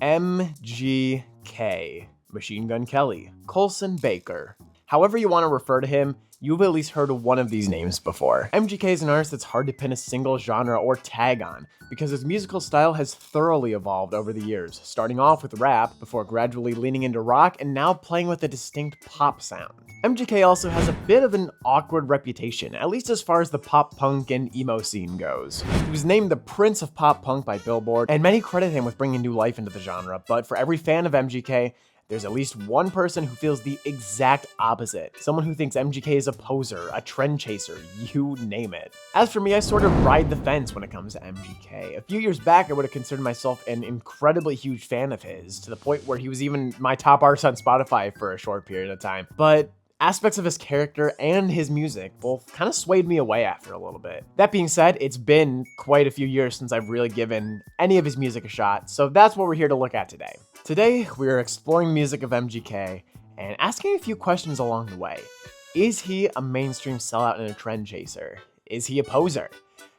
MGK, Machine Gun Kelly, Colson Baker. However you want to refer to him, you've at least heard of one of these names before. MGK is an artist that's hard to pin a single genre or tag on, because his musical style has thoroughly evolved over the years, starting off with rap, before gradually leaning into rock, and now playing with a distinct pop sound. MGK also has a bit of an awkward reputation, at least as far as the pop punk and emo scene goes. He was named the Prince of Pop Punk by Billboard, and many credit him with bringing new life into the genre, but for every fan of MGK, there's at least one person who feels the exact opposite. Someone who thinks MGK is a poser, a trend chaser, you name it. As for me, I sort of ride the fence when it comes to MGK. A few years back, I would have considered myself an incredibly huge fan of his, to the point where he was even my top artist on Spotify for a short period of time. But aspects of his character and his music both kind of swayed me away after a little bit. That being said, it's been quite a few years since I've really given any of his music a shot, so that's what we're here to look at today. Today, we are exploring the music of MGK and asking a few questions along the way. Is he a mainstream sellout and a trend chaser? Is he a poser?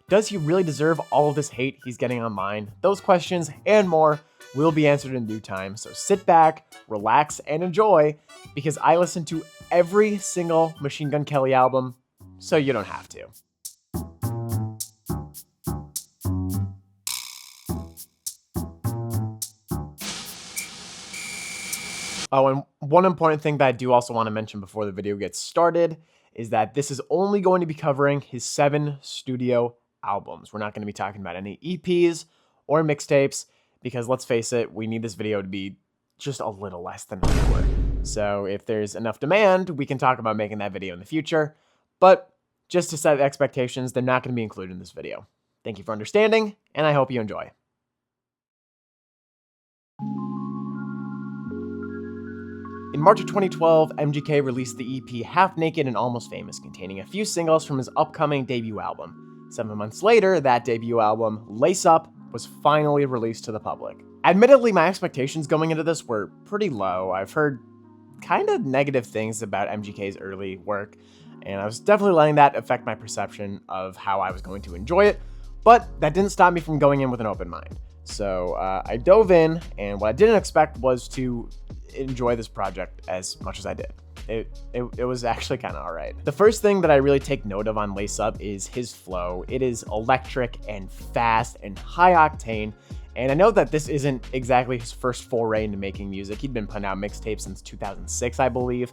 Does he really deserve all of this hate he's getting online? Those questions and more will be answered in due time, so sit back, relax, and enjoy, because I listen to every single Machine Gun Kelly album, so you don't have to. Oh, and one important thing that I do also want to mention before the video gets started is that this is only going to be covering his 7 studio albums. We're not going to be talking about any EPs or mixtapes, because let's face it, we need this video to be just a little less than an hour. So if there's enough demand, we can talk about making that video in the future. But just to set expectations, they're not going to be included in this video. Thank you for understanding, and I hope you enjoy. In March of 2012, MGK released the EP Half Naked and Almost Famous, containing a few singles from his upcoming debut album. 7 months later, that debut album, Lace Up, was finally released to the public. Admittedly, my expectations going into this were pretty low. I've heard kind of negative things about MGK's early work, and I was definitely letting that affect my perception of how I was going to enjoy it, but that didn't stop me from going in with an open mind. So I dove in, and what I didn't expect was to enjoy this project as much as I did. It was actually kind of alright. The first thing that I really take note of on Lace Up is his flow. It is electric and fast and high octane, and I know that this isn't exactly his first foray into making music. He'd been putting out mixtapes since 2006, I believe,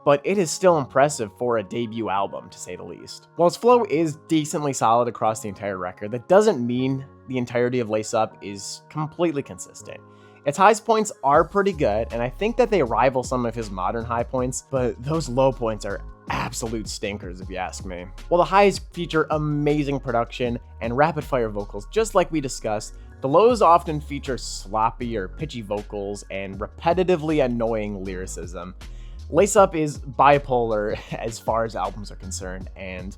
but it is still impressive for a debut album, to say the least. While his flow is decently solid across the entire record, that doesn't mean the entirety of Lace Up is completely consistent. Its highest points are pretty good, and I think that they rival some of his modern high points, but those low points are absolute stinkers if you ask me. While the highs feature amazing production and rapid-fire vocals, just like we discussed, the lows often feature sloppy or pitchy vocals and repetitively annoying lyricism. Lace Up is bipolar as far as albums are concerned, and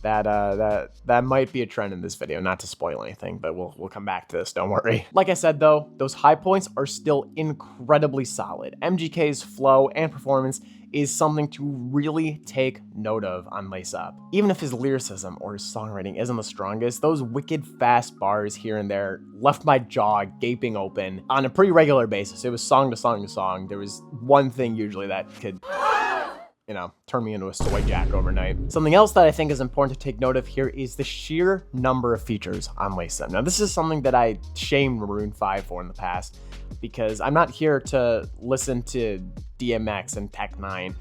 that might be a trend in this video, not to spoil anything, but we'll come back to this, don't worry. Like I said though, those high points are still incredibly solid. MGK's flow and performance is something to really take note of on Lace Up. Even if his lyricism or his songwriting isn't the strongest, those wicked fast bars here and there left my jaw gaping open on a pretty regular basis. It was song to song to song. There was one thing usually that could, turn me into a soy jack overnight. Something else that I think is important to take note of here is the sheer number of features on Lace Up. Now, this is something that I shamed Maroon 5 for in the past, because I'm not here to listen to DMX and Tech 9.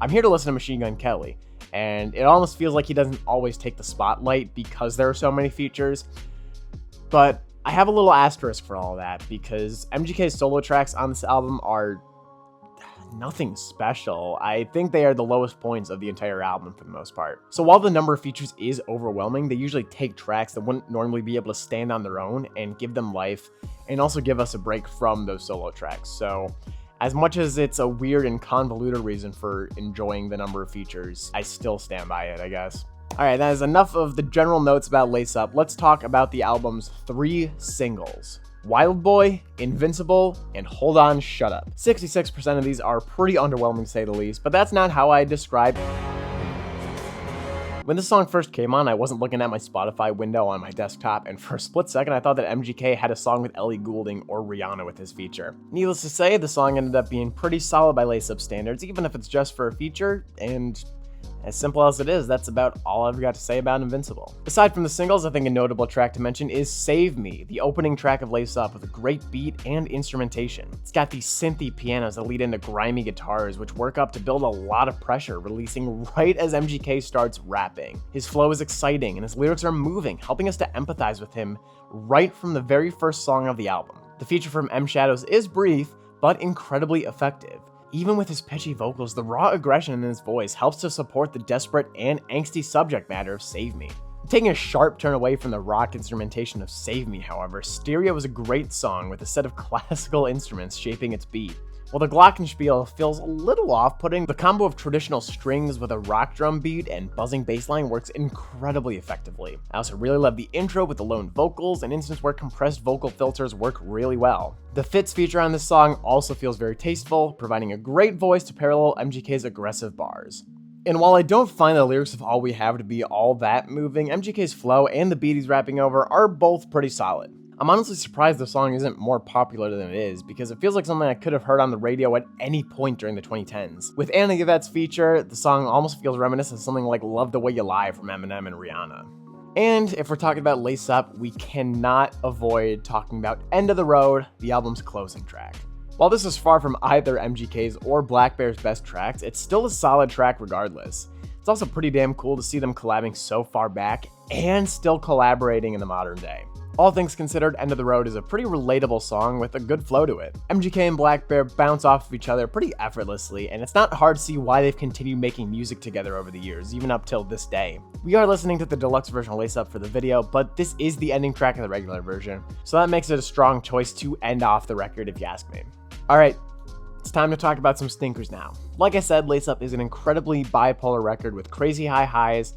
I'm here to listen to Machine Gun Kelly, and it almost feels like he doesn't always take the spotlight because there are so many features. But I have a little asterisk for all of that, because MGK's solo tracks on this album are nothing special. I think they are the lowest points of the entire album for the most part. So while the number of features is overwhelming, they usually take tracks that wouldn't normally be able to stand on their own and give them life, and also give us a break from those solo tracks. So as much as it's a weird and convoluted reason for enjoying the number of features, I still stand by it, I guess. Alright, that is enough of the general notes about Lace Up. Let's talk about the album's 3 singles: Wild Boy, Invincible, and Hold On, Shut Up. 66% of these are pretty underwhelming to say the least, but that's not how I describe When this song first came on, I wasn't looking at my Spotify window on my desktop, and for a split second I thought that MGK had a song with Ellie Goulding or Rihanna with his feature. Needless to say, the song ended up being pretty solid by Lace Up standards, even if it's just for a feature, and as simple as it is, that's about all I've got to say about Invincible. Aside from the singles, I think a notable track to mention is Save Me, the opening track of Lace Up with a great beat and instrumentation. It's got these synthy pianos that lead into grimy guitars, which work up to build a lot of pressure, releasing right as MGK starts rapping. His flow is exciting and his lyrics are moving, helping us to empathize with him right from the very first song of the album. The feature from M Shadows is brief, but incredibly effective. Even with his pitchy vocals, the raw aggression in his voice helps to support the desperate and angsty subject matter of Save Me. Taking a sharp turn away from the rock instrumentation of Save Me, however, Stereo is a great song with a set of classical instruments shaping its beat. While the glockenspiel feels a little off-putting, the combo of traditional strings with a rock drum beat and buzzing bass line works incredibly effectively. I also really love the intro with the lone vocals, an instance where compressed vocal filters work really well. The Fits feature on this song also feels very tasteful, providing a great voice to parallel MGK's aggressive bars. And while I don't find the lyrics of All We Have to be all that moving, MGK's flow and the beat he's rapping over are both pretty solid. I'm honestly surprised the song isn't more popular than it is, because it feels like something I could have heard on the radio at any point during the 2010s. With Anna Yvette's feature, the song almost feels reminiscent of something like Love the Way You Lie from Eminem and Rihanna. And if we're talking about Lace Up, we cannot avoid talking about End of the Road, the album's closing track. While this is far from either MGK's or blackbear's best tracks, it's still a solid track regardless. It's also pretty damn cool to see them collabing so far back and still collaborating in the modern day. All things considered, End of the Road is a pretty relatable song with a good flow to it. MGK and blackbear bounce off of each other pretty effortlessly, and it's not hard to see why they've continued making music together over the years, even up till this day. We are listening to the deluxe version of Lace Up for the video, but this is the ending track of the regular version, so that makes it a strong choice to end off the record if you ask me. Alright, it's time to talk about some stinkers now. Like I said, Lace Up is an incredibly bipolar record with crazy high highs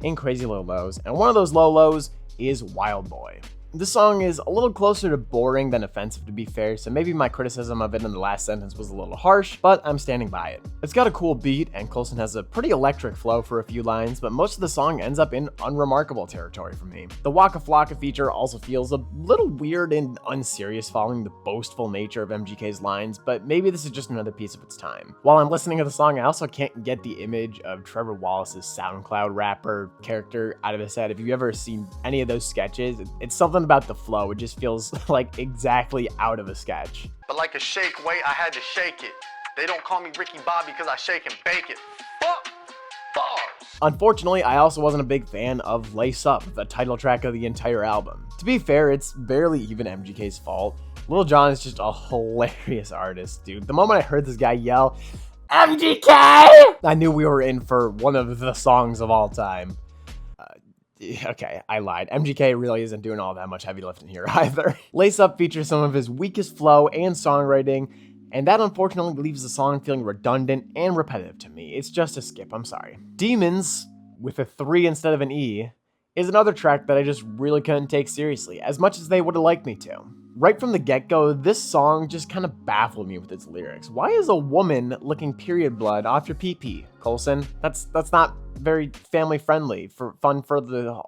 and crazy low lows, and one of those low lows is Wild Boy. This song is a little closer to boring than offensive, to be fair, so maybe my criticism of it in the last sentence was a little harsh, but I'm standing by it. It's got a cool beat, and Colson has a pretty electric flow for a few lines, but most of the song ends up in unremarkable territory for me. The Waka Flocka feature also feels a little weird and unserious following the boastful nature of MGK's lines, but maybe this is just another piece of its time. While I'm listening to the song, I also can't get the image of Trevor Wallace's SoundCloud rapper character out of his head. If you've ever seen any of those sketches, it's something about the flow. It just feels like exactly out of a sketch. But like a shake weight, I had to shake it. They don't call me Ricky Bobby because I shake and bake it. Fuck bars. Unfortunately, I also wasn't a big fan of Lace Up, the title track of the entire album. To be fair, it's barely even MGK's fault. Lil Jon is just a hilarious artist, dude. The moment I heard this guy yell, MGK! I knew we were in for one of the songs of all time. Okay, I lied. MGK really isn't doing all that much heavy lifting here either. Lace Up features some of his weakest flow and songwriting, and that unfortunately leaves the song feeling redundant and repetitive to me. It's just a skip, I'm sorry. Demons, with a 3 instead of an E, is another track that I just really couldn't take seriously, as much as they would have liked me to. Right from the get-go, this song just kind of baffled me with its lyrics. Why is a woman licking period blood off your pee-pee, Colson? That's not very family-friendly, for fun for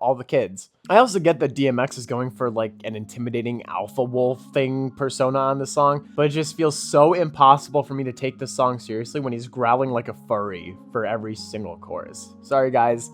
all the kids. I also get that DMX is going for like an intimidating alpha wolf thing persona on the song, but it just feels so impossible for me to take this song seriously when he's growling like a furry for every single chorus. Sorry guys.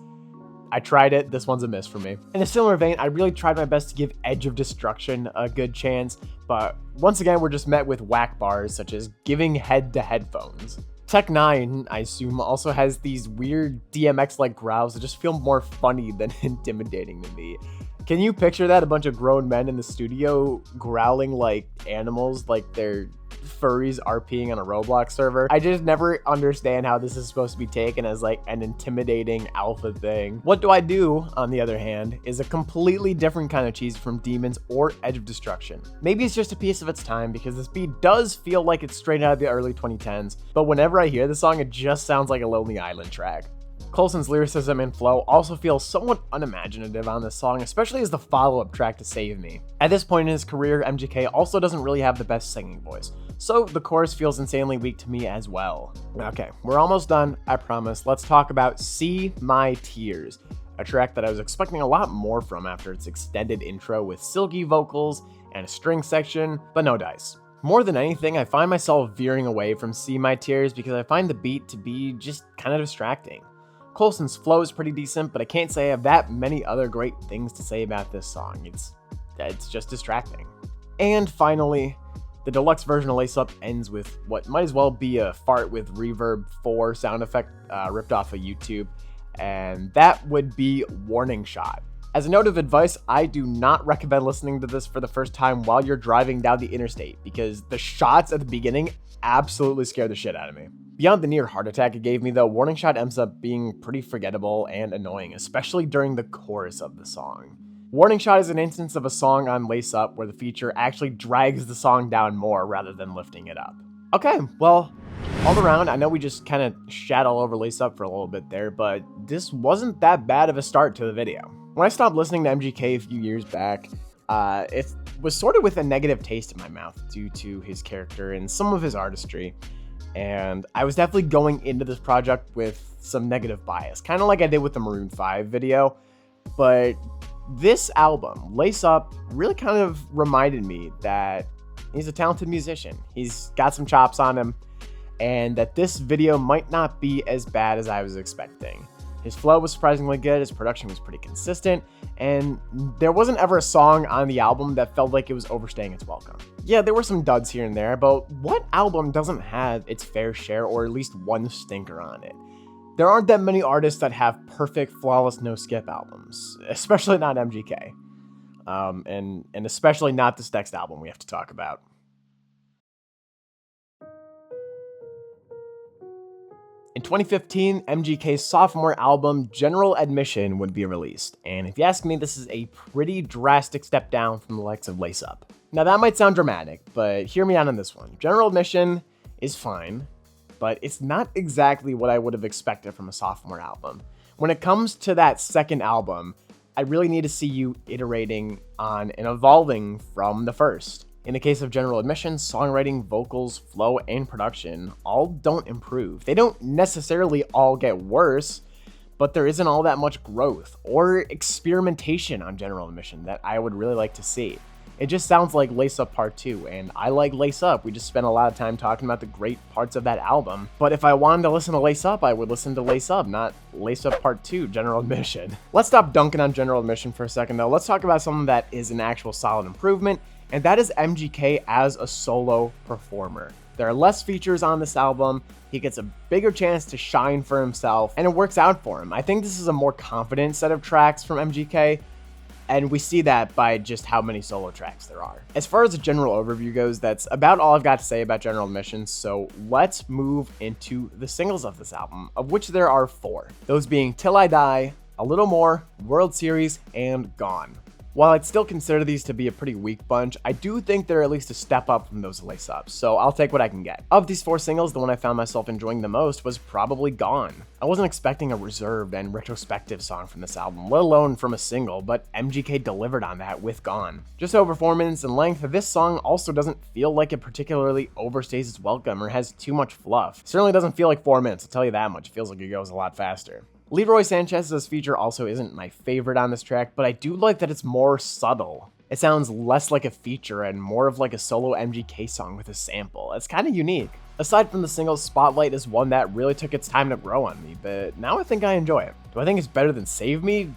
I tried it, this one's a miss for me. In a similar vein, I really tried my best to give Edge of Destruction a good chance, but once again, we're just met with whack bars such as giving head to headphones. Tech 9, I assume, also has these weird DMX-like growls that just feel more funny than intimidating to me. Can you picture that? A bunch of grown men in the studio growling like animals, like they're furries RPing on a Roblox server. I just never understand how this is supposed to be taken as like an intimidating alpha thing. What Do I Do, on the other hand, is a completely different kind of cheese from Demons or Edge of Destruction. Maybe it's just a piece of its time because this beat does feel like it's straight out of the early 2010s, but whenever I hear the song, it just sounds like a Lonely Island track. Colson's lyricism and flow also feel somewhat unimaginative on this song, especially as the follow-up track to Save Me. At this point in his career, MGK also doesn't really have the best singing voice. so the chorus feels insanely weak to me as well. Okay, we're almost done, I promise. Let's talk about See My Tears, a track that I was expecting a lot more from after its extended intro with silky vocals and a string section, but no dice. More than anything, I find myself veering away from See My Tears because I find the beat to be just kind of distracting. Colson's flow is pretty decent, but I can't say I have that many other great things to say about this song. It's just distracting. And finally, the deluxe version of Lace Up ends with what might as well be a fart with reverb 4 sound effect ripped off of YouTube, and that would be Warning Shot. As a note of advice, I do not recommend listening to this for the first time while you're driving down the interstate, because the shots at the beginning absolutely scare the shit out of me. Beyond the near heart attack it gave me, though, Warning Shot ends up being pretty forgettable and annoying, especially during the chorus of the song. Warning Shot is an instance of a song on Lace Up where the feature actually drags the song down more rather than lifting it up. Okay, well, all around, I know we just kind of shat all over Lace Up for a little bit there, but this wasn't that bad of a start to the video. When I stopped listening to MGK a few years back, it was sort of with a negative taste in my mouth due to his character and some of his artistry. And I was definitely going into this project with some negative bias, kind of like I did with the Maroon 5 video. But this album, Lace Up, really kind of reminded me that he's a talented musician. He's got some chops on him, and that this video might not be as bad as I was expecting. His flow was surprisingly good, his production was pretty consistent, and there wasn't ever a song on the album that felt like it was overstaying its welcome. Yeah, there were some duds here and there, but what album doesn't have its fair share or at least one stinker on it? There aren't that many artists that have perfect, flawless, no-skip albums, especially not MGK. And especially not this next album we have to talk about. In 2015, MGK's sophomore album, General Admission, would be released, and if you ask me, this is a pretty drastic step down from the likes of Lace Up. Now that might sound dramatic, but hear me out on this one. General Admission is fine, but it's not exactly what I would have expected from a sophomore album. When it comes to that second album, I really need to see you iterating on and evolving from the first. In the case of General Admission, songwriting, vocals, flow, and production all don't improve. They don't necessarily all get worse, but there isn't all that much growth or experimentation on General Admission that I would really like to see. It just sounds like Lace Up Part 2, and I like Lace Up. We just spent a lot of time talking about the great parts of that album. But if I wanted to listen to Lace Up, I would listen to Lace Up, not Lace Up Part 2, General Admission. Let's stop dunking on General Admission for a second, though. Let's talk about something that is an actual solid improvement, and that is MGK as a solo performer. There are less features on this album, he gets a bigger chance to shine for himself, and it works out for him. I think this is a more confident set of tracks from MGK, and we see that by just how many solo tracks there are. As far as the general overview goes, that's about all I've got to say about General Admission, so let's move into the singles of this album, of which there are 4. Those being Till I Die, A Little More, World Series, and Gone. While I'd still consider these to be a pretty weak bunch, I do think they're at least a step up from those Lace Ups, so I'll take what I can get. Of these 4 singles, the one I found myself enjoying the most was probably Gone. I wasn't expecting a reserved and retrospective song from this album, let alone from a single, but MGK delivered on that with Gone. Just over 4 minutes in length, this song also doesn't feel like it particularly overstays its welcome or has too much fluff. It certainly doesn't feel like 4 minutes, I'll tell you that much. It feels like it goes a lot faster. Leroy Sanchez's feature also isn't my favorite on this track, but I do like that it's more subtle. It sounds less like a feature and more of like a solo MGK song with a sample. It's kind of unique. Aside from the singles, Spotlight is one that really took its time to grow on me, but now I think I enjoy it. Do I think it's better than Save Me?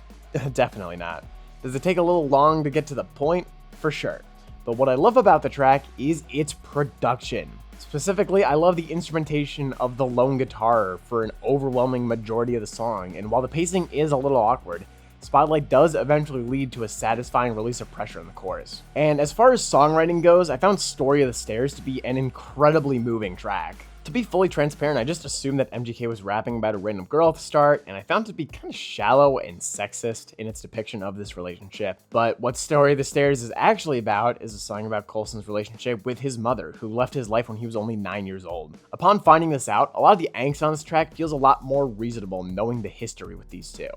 Definitely not. Does it take a little long to get to the point? For sure. But what I love about the track is its production. Specifically, I love the instrumentation of the lone guitar for an overwhelming majority of the song, and while the pacing is a little awkward, Spotlight does eventually lead to a satisfying release of pressure in the chorus. And as far as songwriting goes, I found Story of the Stairs to be an incredibly moving track. To be fully transparent, I just assumed that MGK was rapping about a random girl at the start, and I found it to be kind of shallow and sexist in its depiction of this relationship. But what Story of the Stairs is actually about is a song about Colson's relationship with his mother, who left his life when he was only 9 years old. Upon finding this out, a lot of the angst on this track feels a lot more reasonable knowing the history with these two.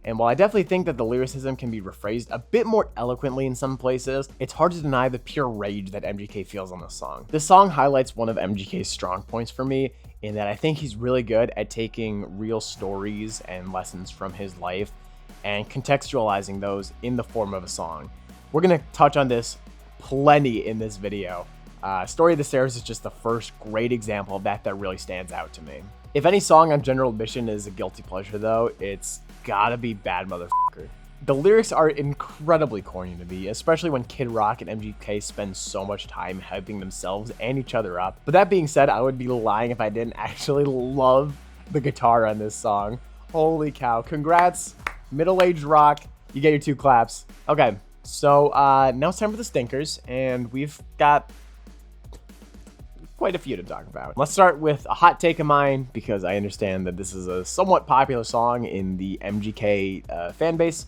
And while I definitely think that the lyricism can be rephrased a bit more eloquently in some places, it's hard to deny the pure rage that MGK feels on this song. This song highlights one of MGK's strong points for me, in that I think he's really good at taking real stories and lessons from his life and contextualizing those in the form of a song. We're gonna touch on this plenty in this video. Story of the Stairs is just the first great example of that really stands out to me. If any song on General Admission is a guilty pleasure though, it's gotta be Bad Motherfucker. The lyrics are incredibly corny to me, especially when Kid Rock and MGK spend so much time hyping themselves and each other up. But that being said, I would be lying if I didn't actually love the guitar on this song. Holy cow, congrats, middle-aged rock, you get your 2 claps. Okay, so now it's time for the stinkers, and we've got quite a few to talk about. Let's start with a hot take of mine, because I understand that this is a somewhat popular song in the MGK fan base.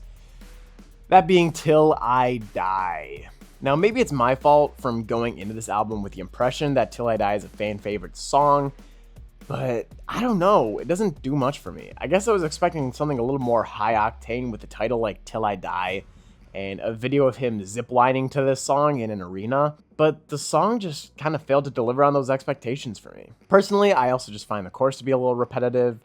That being Till I Die. Now, maybe it's my fault from going into this album with the impression that Till I Die is a fan favorite song, but I don't know, it doesn't do much for me. I guess I was expecting something a little more high octane with the title like Till I Die and a video of him ziplining to this song in an arena, but the song just kind of failed to deliver on those expectations for me. Personally, I also just find the chorus to be a little repetitive,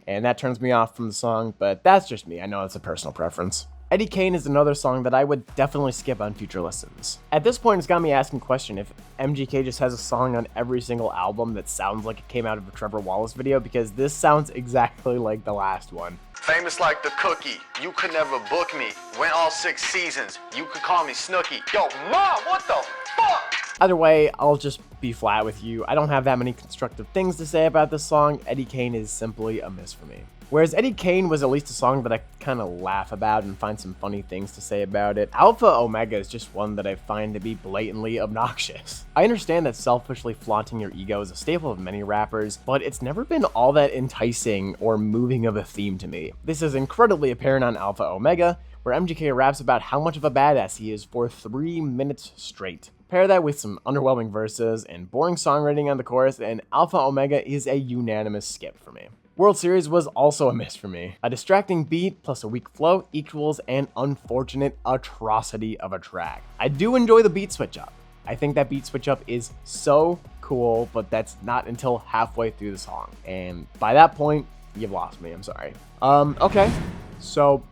and that turns me off from the song, but that's just me. I know it's a personal preference. Eddie Kane is another song that I would definitely skip on future listens. At this point, it's got me asking the question if MGK just has a song on every single album that sounds like it came out of a Trevor Wallace video, because this sounds exactly like the last one. Famous like the cookie, you could never book me. Went all 6 seasons, you could call me Snooki. Yo, Mom, what the fuck? Either way, I'll just be flat with you. I don't have that many constructive things to say about this song. Eddie Kane is simply a miss for me. Whereas Eddie Kane was at least a song that I kind of laugh about and find some funny things to say about it, Alpha Omega is just one that I find to be blatantly obnoxious. I understand that selfishly flaunting your ego is a staple of many rappers, but it's never been all that enticing or moving of a theme to me. This is incredibly apparent on Alpha Omega, where MGK raps about how much of a badass he is for 3 minutes straight. Pair that with some underwhelming verses and boring songwriting on the chorus, and Alpha Omega is a unanimous skip for me. World Series was also a miss for me. A distracting beat plus a weak flow equals an unfortunate atrocity of a track. I do enjoy the beat switch up. I think that beat switch up is so cool, but that's not until halfway through the song. And by that point, you've lost me, I'm sorry. Okay, so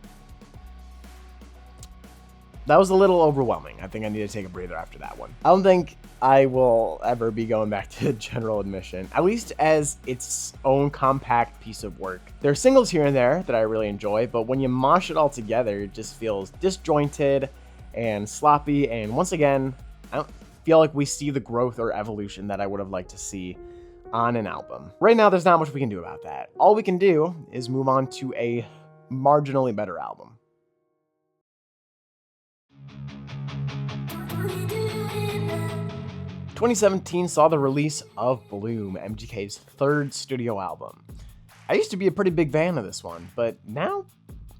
that was a little overwhelming. I think I need to take a breather after that one. I don't think I will ever be going back to General Admission, at least as its own compact piece of work. There are singles here and there that I really enjoy, but when you mosh it all together, it just feels disjointed and sloppy, and once again, I don't feel like we see the growth or evolution that I would have liked to see on an album. Right now, there's not much we can do about that. All we can do is move on to a marginally better album. 2017 saw the release of Bloom, MGK's 3rd studio album. I used to be a pretty big fan of this one, but now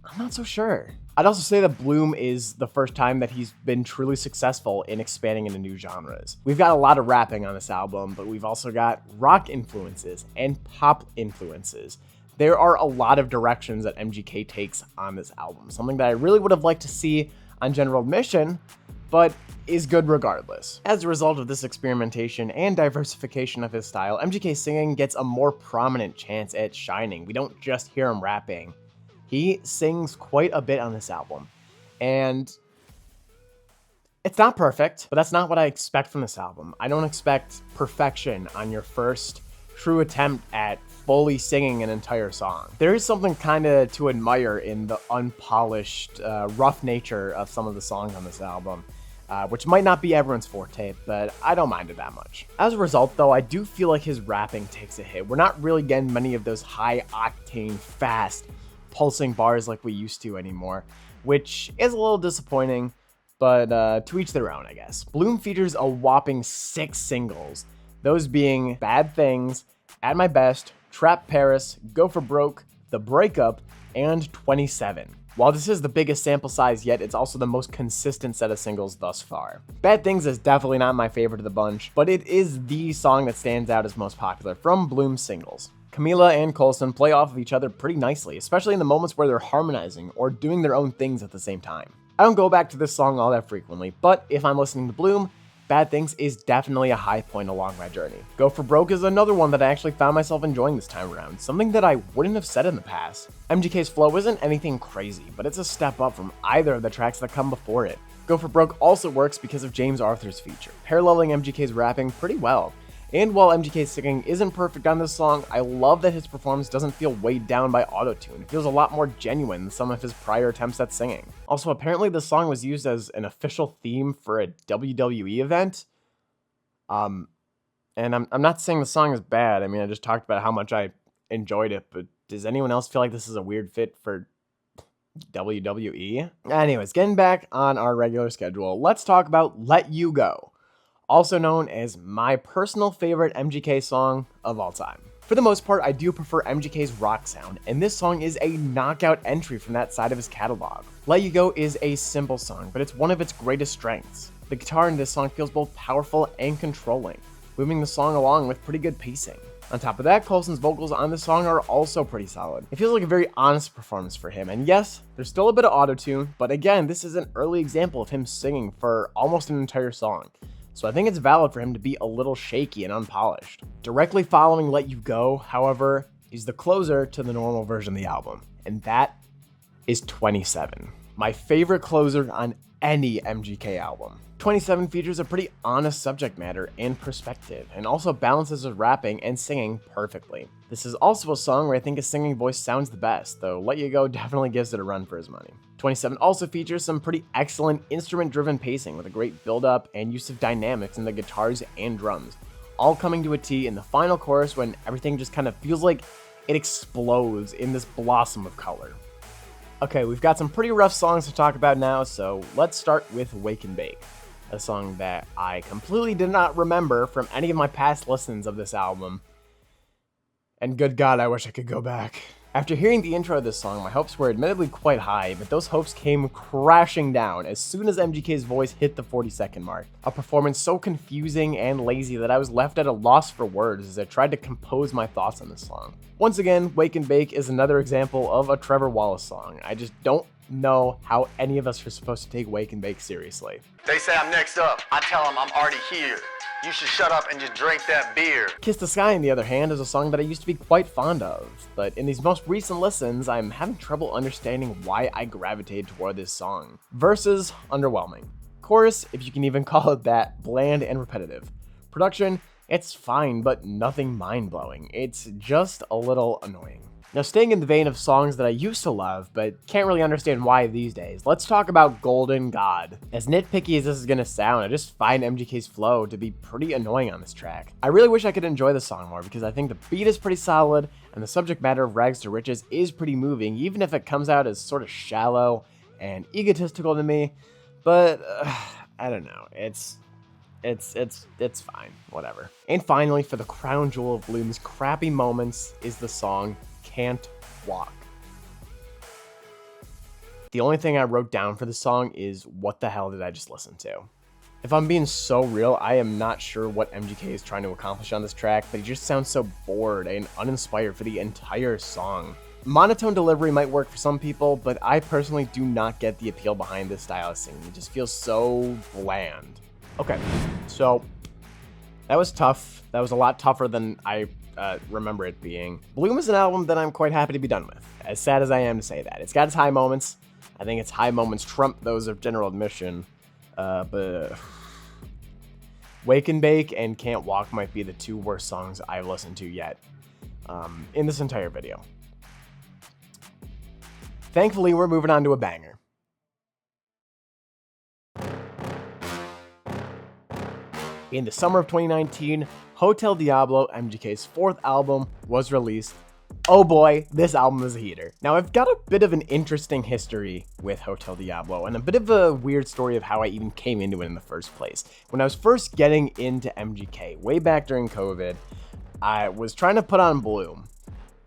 I'm not so sure. I'd also say that Bloom is the first time that he's been truly successful in expanding into new genres. We've got a lot of rapping on this album, but we've also got rock influences and pop influences. There are a lot of directions that MGK takes on this album, something that I really would have liked to see on General Admission, but is good regardless. As a result of this experimentation and diversification of his style, MGK's singing gets a more prominent chance at shining. We don't just hear him rapping. He sings quite a bit on this album, and it's not perfect, but that's not what I expect from this album. I don't expect perfection on your first true attempt at fully singing an entire song. There is something kind of to admire in the unpolished, rough nature of some of the songs on this album, which might not be everyone's forte, but I don't mind it that much. As a result, though, I do feel like his rapping takes a hit. We're not really getting many of those high-octane, fast, pulsing bars like we used to anymore, which is a little disappointing, but to each their own, I guess. Bloom features a whopping 6 singles, those being Bad Things, At My Best, Trap Paris, Go For Broke, The Breakup, and 27. While this is the biggest sample size yet, it's also the most consistent set of singles thus far. Bad Things is definitely not my favorite of the bunch, but it is the song that stands out as most popular from Bloom's singles. Camila and Colson play off of each other pretty nicely, especially in the moments where they're harmonizing or doing their own things at the same time. I don't go back to this song all that frequently, but if I'm listening to Bloom, Bad Things is definitely a high point along my journey. Go for Broke is another one that I actually found myself enjoying this time around, something that I wouldn't have said in the past. MGK's flow isn't anything crazy, but it's a step up from either of the tracks that come before it. Go for Broke also works because of James Arthur's feature, paralleling MGK's rapping pretty well. And while MGK's singing isn't perfect on this song, I love that his performance doesn't feel weighed down by autotune. It feels a lot more genuine than some of his prior attempts at singing. Also, apparently this song was used as an official theme for a WWE event. And I'm not saying the song is bad. I mean, I just talked about how much I enjoyed it, but does anyone else feel like this is a weird fit for WWE? Anyways, getting back on our regular schedule, let's talk about Let You Go, also known as my personal favorite MGK song of all time. For the most part, I do prefer MGK's rock sound, and this song is a knockout entry from that side of his catalog. Let You Go is a simple song, but it's one of its greatest strengths. The guitar in this song feels both powerful and controlling, moving the song along with pretty good pacing. On top of that, Colson's vocals on this song are also pretty solid. It feels like a very honest performance for him, and yes, there's still a bit of autotune, but again, this is an early example of him singing for almost an entire song. So I think it's valid for him to be a little shaky and unpolished. Directly following Let You Go, however, is the closer to the normal version of the album, and that is 27. My favorite closer on any MGK album. 27 features a pretty honest subject matter and perspective, and also balances his rapping and singing perfectly. This is also a song where I think his singing voice sounds the best, though Let You Go definitely gives it a run for his money. 27 also features some pretty excellent instrument-driven pacing with a great build-up and use of dynamics in the guitars and drums, all coming to a T in the final chorus when everything just kind of feels like it explodes in this blossom of color. Okay, we've got some pretty rough songs to talk about now, so let's start with Wake and Bake, a song that I completely did not remember from any of my past listens of this album. And good God, I wish I could go back. After hearing the intro of this song, my hopes were admittedly quite high, but those hopes came crashing down as soon as MGK's voice hit the 40-second mark. A performance so confusing and lazy that I was left at a loss for words as I tried to compose my thoughts on this song. Once again, Wake and Bake is another example of a Trevor Wallace song. I just don't know how any of us are supposed to take Wake and Bake seriously. They say I'm next up. I tell them I'm already here. You should shut up and just drink that beer. Kiss the Sky, on the other hand, is a song that I used to be quite fond of, but in these most recent listens, I'm having trouble understanding why I gravitated toward this song. Verses, underwhelming. Chorus, if you can even call it that, bland and repetitive. Production, it's fine, but nothing mind-blowing. It's just a little annoying. Now, staying in the vein of songs that I used to love, but can't really understand why these days, let's talk about Golden God. As nitpicky as this is gonna sound, I just find MGK's flow to be pretty annoying on this track. I really wish I could enjoy the song more because I think the beat is pretty solid, and the subject matter of Rags to Riches is pretty moving, even if it comes out as sort of shallow and egotistical to me. But, I don't know, it's fine, whatever. And finally, for the crown jewel of Bloom's crappy moments is the song Can't Walk. The only thing I wrote down for the song is what the hell did I just listen to? If I'm being so real, I am not sure what MGK is trying to accomplish on this track, but he just sounds so bored and uninspired for the entire song. Monotone delivery might work for some people, but I personally do not get the appeal behind this style of singing. It just feels so bland. Okay, so that was tough. That was a lot tougher than I remember it being. Bloom is an album that I'm quite happy to be done with, as sad as I am to say that. It's got its high moments. I think its high moments trump those of general admission, but Wake and Bake and Can't Walk might be the two worst songs I've listened to yet in this entire video. Thankfully, we're moving on to a banger. In the summer of 2019, Hotel Diablo, MGK's fourth album, was released. Oh boy, this album is a heater. Now, I've got a bit of an interesting history with Hotel Diablo, and a bit of a weird story of how I even came into it in the first place. When I was first getting into MGK, way back during COVID, I was trying to put on Bloom,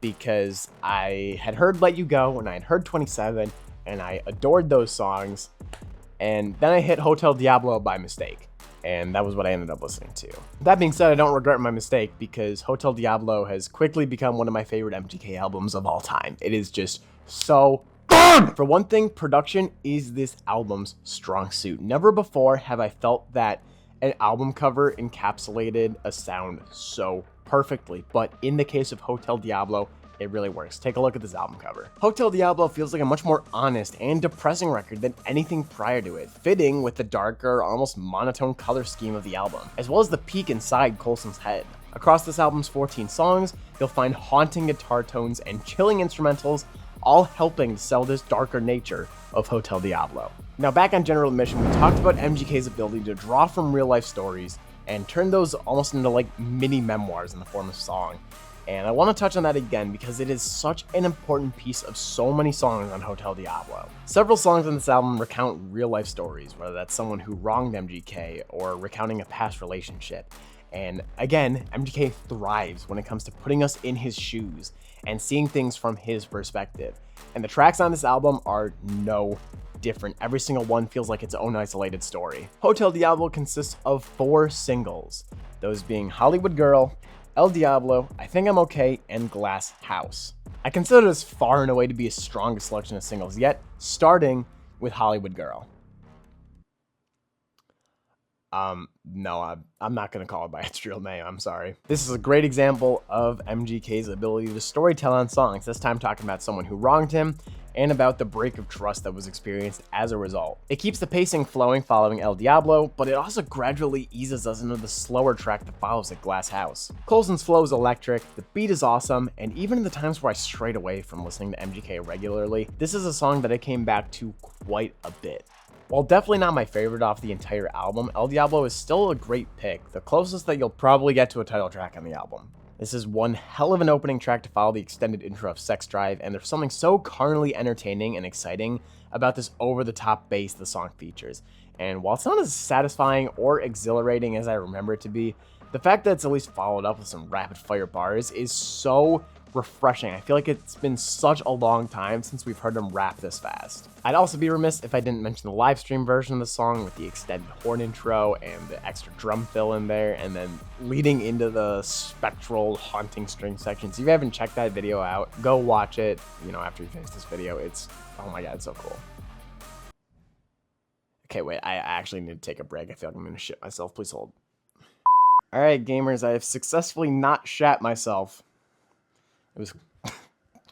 because I had heard Let You Go, and I had heard 27, and I adored those songs, and then I hit Hotel Diablo by mistake. and that was what I ended up listening to. That being said, I don't regret my mistake because Hotel Diablo has quickly become one of my favorite MGK albums of all time. It is just so good! For one thing, production is this album's strong suit. Never before have I felt that an album cover encapsulated a sound so perfectly, but in the case of Hotel Diablo, it really works. Take a look at this album cover. Hotel Diablo feels like a much more honest and depressing record than anything prior to it, fitting with the darker, almost monotone color scheme of the album, as well as the peak inside Colson's head. Across this album's 14 songs, you'll find haunting guitar tones and chilling instrumentals, all helping to sell this darker nature of Hotel Diablo. Now back on general admission, we talked about MGK's ability to draw from real life stories and turn those almost into like mini memoirs in the form of song. And I want to touch on that again because it is such an important piece of so many songs on Hotel Diablo. Several songs on this album recount real life stories, whether that's someone who wronged MGK or recounting a past relationship. And again, MGK thrives when it comes to putting us in his shoes and seeing things from his perspective. And the tracks on this album are no different. Every single one feels like its own isolated story. Hotel Diablo consists of 4 singles, those being Hollywood Girl, El Diablo, I Think I'm Okay, and Glass House. I consider this far and away to be his strongest selection of singles yet, starting with Hollywood Girl. No, I'm not going to call it by its real name, I'm sorry. This is a great example of MGK's ability to storytell on songs, this time talking about someone who wronged him, and about the break of trust that was experienced as a result. It keeps the pacing flowing following El Diablo, but it also gradually eases us into the slower track that follows at Glass House. Colson's flow is electric, the beat is awesome, and even in the times where I strayed away from listening to MGK regularly, this is a song that I came back to quite a bit. While definitely not my favorite off the entire album, El Diablo is still a great pick, the closest that you'll probably get to a title track on the album. This is one hell of an opening track to follow the extended intro of Sex Drive, and there's something so carnally entertaining and exciting about this over-the-top bass the song features. And while it's not as satisfying or exhilarating as I remember it to be, the fact that it's at least followed up with some rapid-fire bars is so refreshing. I feel like it's been such a long time since we've heard him rap this fast. I'd also be remiss if I didn't mention the live stream version of the song with the extended horn intro and the extra drum fill in there, and then leading into the spectral haunting string sections. If you haven't checked that video out, go watch it, after you finish this video. It's, oh my god, it's so cool. Okay, wait, I actually need to take a break. I feel like I'm gonna shit myself. Please hold. Alright, gamers, I have successfully not shat myself. It was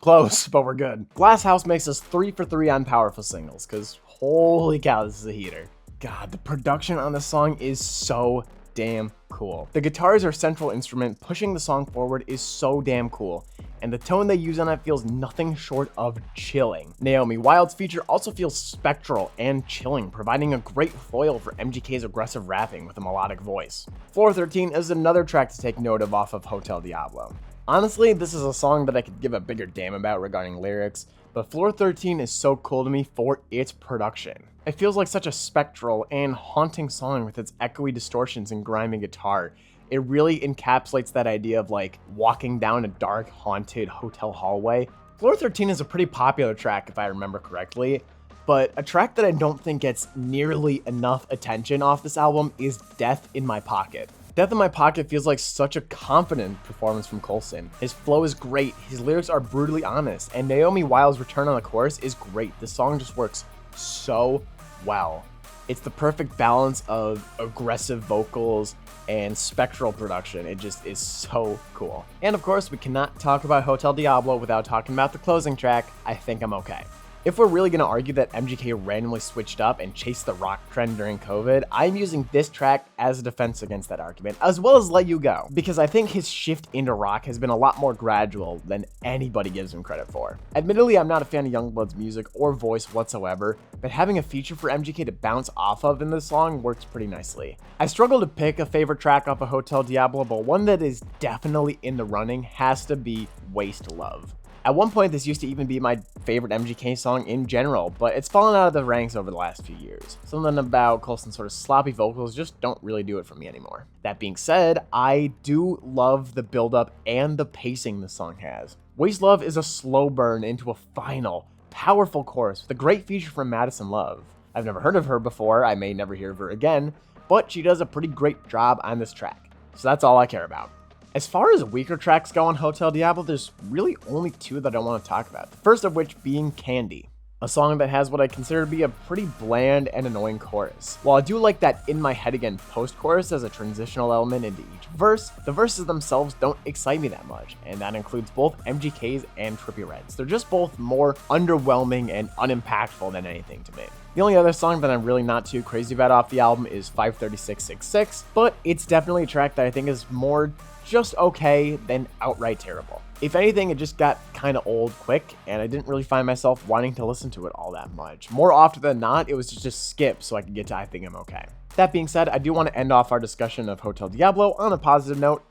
close, but we're good. Glass House makes us 3 for 3 on powerful singles, because holy cow, this is a heater. God, the production on this song is so damn cool. The guitars are central instrument, pushing the song forward is so damn cool, and the tone they use on it feels nothing short of chilling. Naomi Wild's feature also feels spectral and chilling, providing a great foil for MGK's aggressive rapping with a melodic voice. Floor 13 is another track to take note of off of Hotel Diablo. Honestly, this is a song that I could give a bigger damn about regarding lyrics, but Floor 13 is so cool to me for its production. It feels like such a spectral and haunting song with its echoey distortions and grimy guitar. It really encapsulates that idea of like walking down a dark, haunted hotel hallway. Floor 13 is a pretty popular track if I remember correctly, but a track that I don't think gets nearly enough attention off this album is Death in My Pocket. Death in My Pocket feels like such a confident performance from Colson. His flow is great, his lyrics are brutally honest, and Naomi Wild's return on the chorus is great. The song just works so well. It's the perfect balance of aggressive vocals and spectral production. It just is so cool. And of course, we cannot talk about Hotel Diablo without talking about the closing track, I Think I'm Okay. If we're really going to argue that MGK randomly switched up and chased the rock trend during COVID, I'm using this track as a defense against that argument, as well as Let You Go, because I think his shift into rock has been a lot more gradual than anybody gives him credit for. Admittedly, I'm not a fan of Youngblood's music or voice whatsoever, but having a feature for MGK to bounce off of in this song works pretty nicely. I struggle to pick a favorite track off of Hotel Diablo, but one that is definitely in the running has to be Waste Love. At one point, this used to even be my favorite MGK song in general, but it's fallen out of the ranks over the last few years. Something about Colson's sort of sloppy vocals just don't really do it for me anymore. That being said, I do love the build-up and the pacing the song has. Waste Love is a slow burn into a final, powerful chorus with a great feature from Madison Love. I've never heard of her before, I may never hear of her again, but she does a pretty great job on this track, so that's all I care about. As far as weaker tracks go on Hotel Diablo, there's really only two that I want to talk about, the first of which being Candy, a song that has what I consider to be a pretty bland and annoying chorus. While I do like that in my head again post-chorus as a transitional element into each verse, the verses themselves don't excite me that much, and that includes both MGK's and Trippie Redd's. They're just both more underwhelming and unimpactful than anything to me. The only other song that I'm really not too crazy about off the album is 53666, but it's definitely a track that I think is more just okay than outright terrible. If anything, it just got kind of old quick, and I didn't really find myself wanting to listen to it all that much. More often than not, it was just skip so I could get to I Think I'm Okay. That being said, I do want to end off our discussion of Hotel Diablo on a positive note.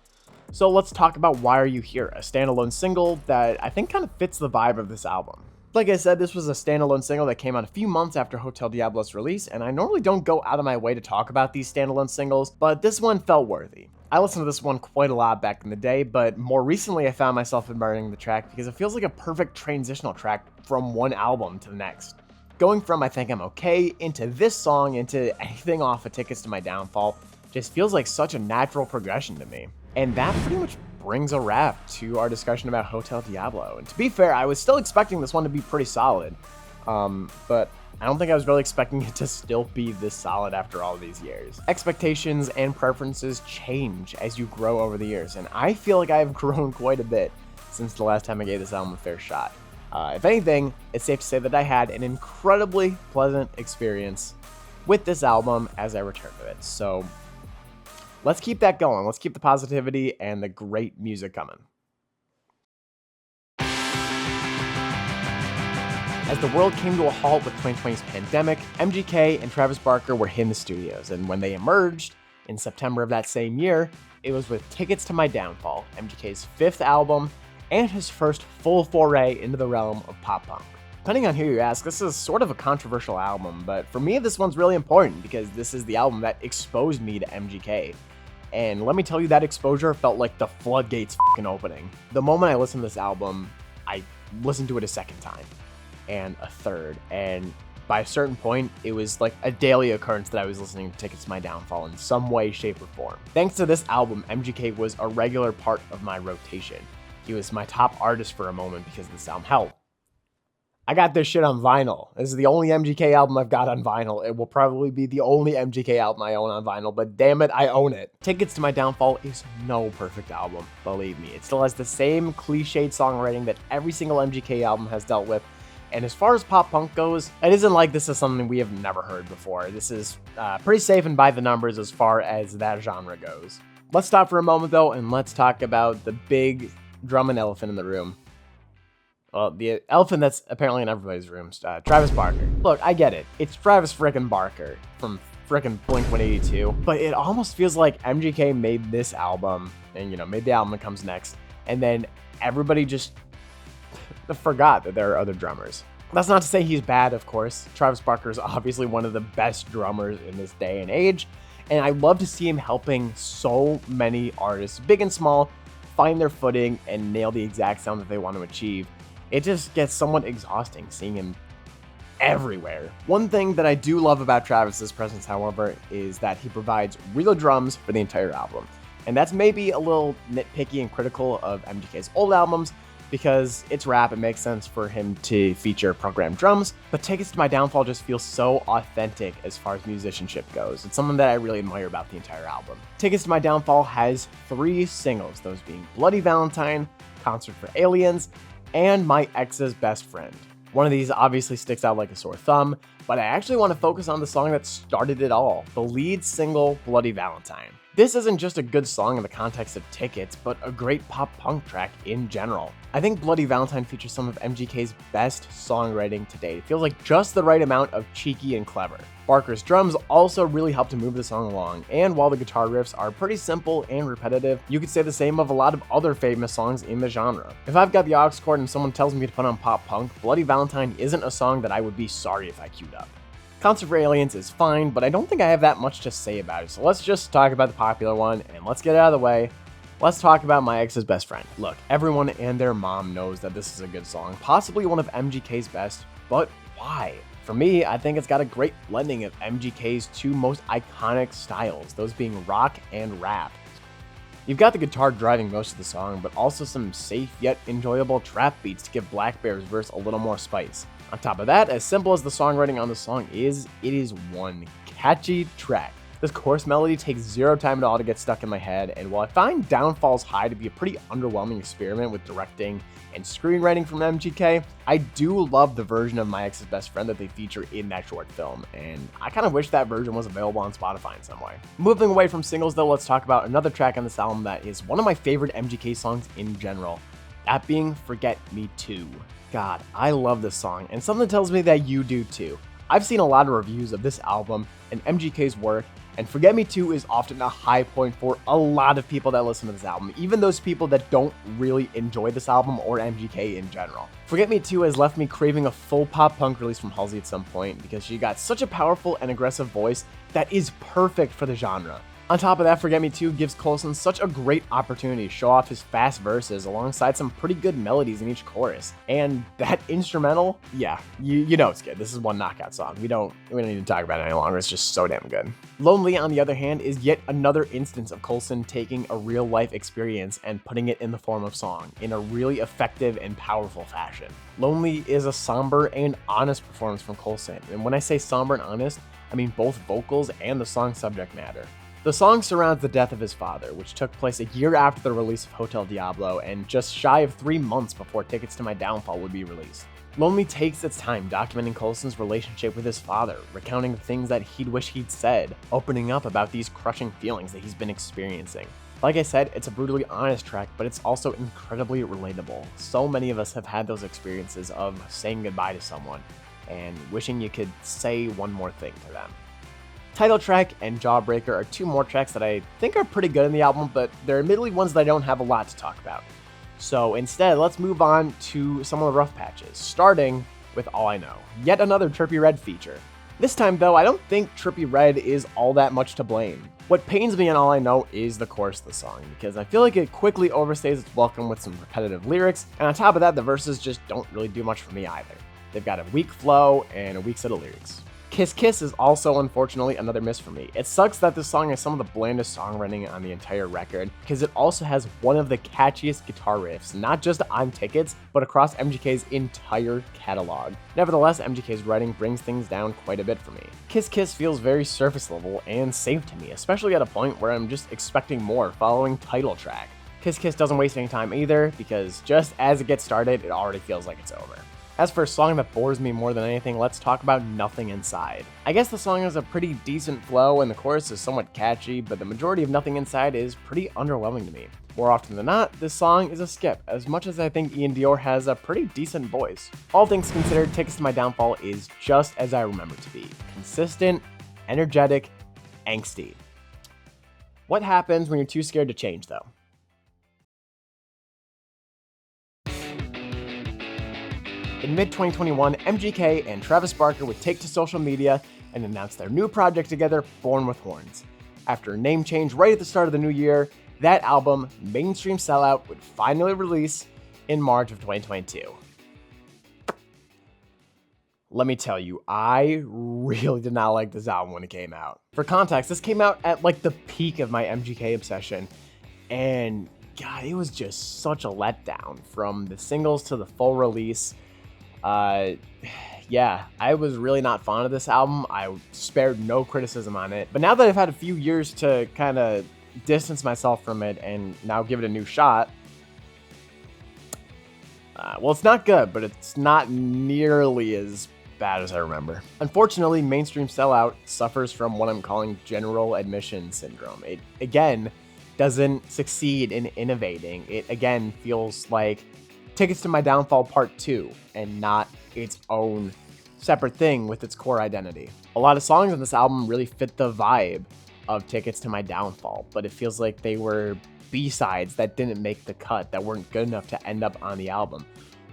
So let's talk about Why Are You Here, a standalone single that I think kind of fits the vibe of this album. Like I said, this was a standalone single that came out a few months after Hotel Diablo's release, and I normally don't go out of my way to talk about these standalone singles, but this one felt worthy. I listened to this one quite a lot back in the day, but more recently I found myself admiring the track because it feels like a perfect transitional track from one album to the next. Going from I Think I'm Okay into this song into anything off of Tickets to My Downfall just feels like such a natural progression to me. And that pretty much brings a wrap to our discussion about Hotel Diablo. And to be fair, I was still expecting this one to be pretty solid, but I don't think I was really expecting it to still be this solid after all these years. Expectations and preferences change as you grow over the years, and I feel like I've grown quite a bit since the last time I gave this album a fair shot. If anything, it's safe to say that I had an incredibly pleasant experience with this album as I returned to it. So let's keep that going. Let's keep the positivity and the great music coming. As the world came to a halt with 2020's pandemic, MGK and Travis Barker were in the studios, and when they emerged in September of that same year, it was with Tickets to My Downfall, MGK's fifth album, and his first full foray into the realm of pop punk. Depending on who you ask, this is sort of a controversial album, but for me this one's really important because this is the album that exposed me to MGK. And let me tell you, that exposure felt like the floodgates f***ing opening. The moment I listened to this album, I listened to it a second time. And a third, and by a certain point, it was like a daily occurrence that I was listening to Tickets to My Downfall in some way, shape, or form. Thanks to this album, MGK was a regular part of my rotation. He was my top artist for a moment because of this album. Hell, I got this shit on vinyl. This is the only MGK album I've got on vinyl. It will probably be the only MGK album I own on vinyl, but damn it, I own it. Tickets to My Downfall is no perfect album, believe me. It still has the same cliched songwriting that every single MGK album has dealt with. And as far as pop punk goes, it isn't like this is something we have never heard before. This is pretty safe and by the numbers as far as that genre goes. Let's stop for a moment though, and let's talk about the big drumming elephant in the room. Well, the elephant that's apparently in everybody's rooms, Travis Barker. Look, I get it. It's Travis frickin' Barker from frickin' Blink-182, but it almost feels like MGK made this album and, made the album that comes next, and then everybody just forgot that there are other drummers. That's not to say he's bad, of course. Travis Barker is obviously one of the best drummers in this day and age, and I love to see him helping so many artists, big and small, find their footing and nail the exact sound that they want to achieve. It just gets somewhat exhausting seeing him everywhere. One thing that I do love about Travis's presence, however, is that he provides real drums for the entire album. And that's maybe a little nitpicky and critical of MGK's old albums, because it's rap, it makes sense for him to feature programmed drums, but Tickets to My Downfall just feels so authentic as far as musicianship goes. It's something that I really admire about the entire album. Tickets to My Downfall has 3 singles, those being Bloody Valentine, Concert for Aliens, and My Ex's Best Friend. One of these obviously sticks out like a sore thumb, but I actually want to focus on the song that started it all, the lead single, Bloody Valentine. This isn't just a good song in the context of Tickets, but a great pop punk track in general. I think Bloody Valentine features some of MGK's best songwriting to date. It feels like just the right amount of cheeky and clever. Barker's drums also really help to move the song along, and while the guitar riffs are pretty simple and repetitive, you could say the same of a lot of other famous songs in the genre. If I've got the aux cord and someone tells me to put on pop punk, Bloody Valentine isn't a song that I would be sorry if I queued up. Concert for Aliens is fine, but I don't think I have that much to say about it, so let's just talk about the popular one, and let's get it out of the way. Let's talk about My Ex's Best Friend. Look, everyone and their mom knows that this is a good song, possibly one of MGK's best, but why? For me, I think it's got a great blending of MGK's two most iconic styles, those being rock and rap. You've got the guitar driving most of the song, but also some safe yet enjoyable trap beats to give Blackbear's verse a little more spice. On top of that, as simple as the songwriting on the song is, it is one catchy track. This chorus melody takes zero time at all to get stuck in my head, and while I find Downfall's High to be a pretty underwhelming experiment with directing and screenwriting from MGK, I do love the version of My Ex's Best Friend that they feature in that short film, and I kind of wish that version was available on Spotify in some way. Moving away from singles though, let's talk about another track on this album that is one of my favorite MGK songs in general, that being Forget Me Too. God, I love this song, and something tells me that you do too. I've seen a lot of reviews of this album and MGK's work, and Forget Me Too is often a high point for a lot of people that listen to this album, even those people that don't really enjoy this album or MGK in general. Forget Me Too has left me craving a full pop punk release from Halsey at some point because she got such a powerful and aggressive voice that is perfect for the genre. On top of that, Forget Me Too gives Colson such a great opportunity to show off his fast verses alongside some pretty good melodies in each chorus. And that instrumental, yeah, you know it's good. This is one knockout song. We don't need to talk about it any longer. It's just so damn good. Lonely, on the other hand, is yet another instance of Colson taking a real life experience and putting it in the form of song in a really effective and powerful fashion. Lonely is a somber and honest performance from Colson. And when I say somber and honest, I mean both vocals and the song's subject matter. The song surrounds the death of his father, which took place a year after the release of Hotel Diablo and just shy of 3 months before Tickets to My Downfall would be released. Lonely takes its time documenting Colson's relationship with his father, recounting the things that he'd wish he'd said, opening up about these crushing feelings that he's been experiencing. Like I said, it's a brutally honest track, but it's also incredibly relatable. So many of us have had those experiences of saying goodbye to someone and wishing you could say one more thing to them. Title track and Jawbreaker are two more tracks that I think are pretty good in the album, but they're admittedly ones that I don't have a lot to talk about. So instead, let's move on to some of the rough patches, starting with All I Know, yet another Trippie Redd feature. This time though, I don't think Trippie Redd is all that much to blame. What pains me in All I Know is the chorus of the song, because I feel like it quickly overstays its welcome with some repetitive lyrics, and on top of that, the verses just don't really do much for me either. They've got a weak flow and a weak set of lyrics. Kiss Kiss is also unfortunately another miss for me. It sucks that this song has some of the blandest songwriting on the entire record, because it also has one of the catchiest guitar riffs, not just on Tickets, but across MGK's entire catalog. Nevertheless, MGK's writing brings things down quite a bit for me. Kiss Kiss feels very surface level and safe to me, especially at a point where I'm just expecting more following title track. Kiss Kiss doesn't waste any time either, because just as it gets started, it already feels like it's over. As for a song that bores me more than anything, let's talk about Nothing Inside. I guess the song has a pretty decent flow and the chorus is somewhat catchy, but the majority of Nothing Inside is pretty underwhelming to me. More often than not, this song is a skip, as much as I think Ian Dior has a pretty decent voice. All things considered, Tickets to My Downfall is just as I remember it to be. Consistent, energetic, angsty. What happens when you're too scared to change though? In mid-2021, MGK and Travis Barker would take to social media and announce their new project together, Born with Horns. After a name change right at the start of the new year, that album, Mainstream Sellout, would finally release in March of 2022. Let me tell you, I really did not like this album when it came out. For context, this came out at like the peak of my MGK obsession, and God, it was just such a letdown from the singles to the full release. Yeah, I was really not fond of this album. I spared no criticism on it. But now that I've had a few years to kind of distance myself from it and now give it a new shot, well, it's not good, but it's not nearly as bad as I remember. Unfortunately, Mainstream Sellout suffers from what I'm calling general admission syndrome. It, again, doesn't succeed in innovating. It, again, feels like Tickets to My Downfall Part 2 and not its own separate thing with its core identity. A lot of songs on this album really fit the vibe of Tickets to My Downfall, but it feels like they were B-sides that didn't make the cut, that weren't good enough to end up on the album.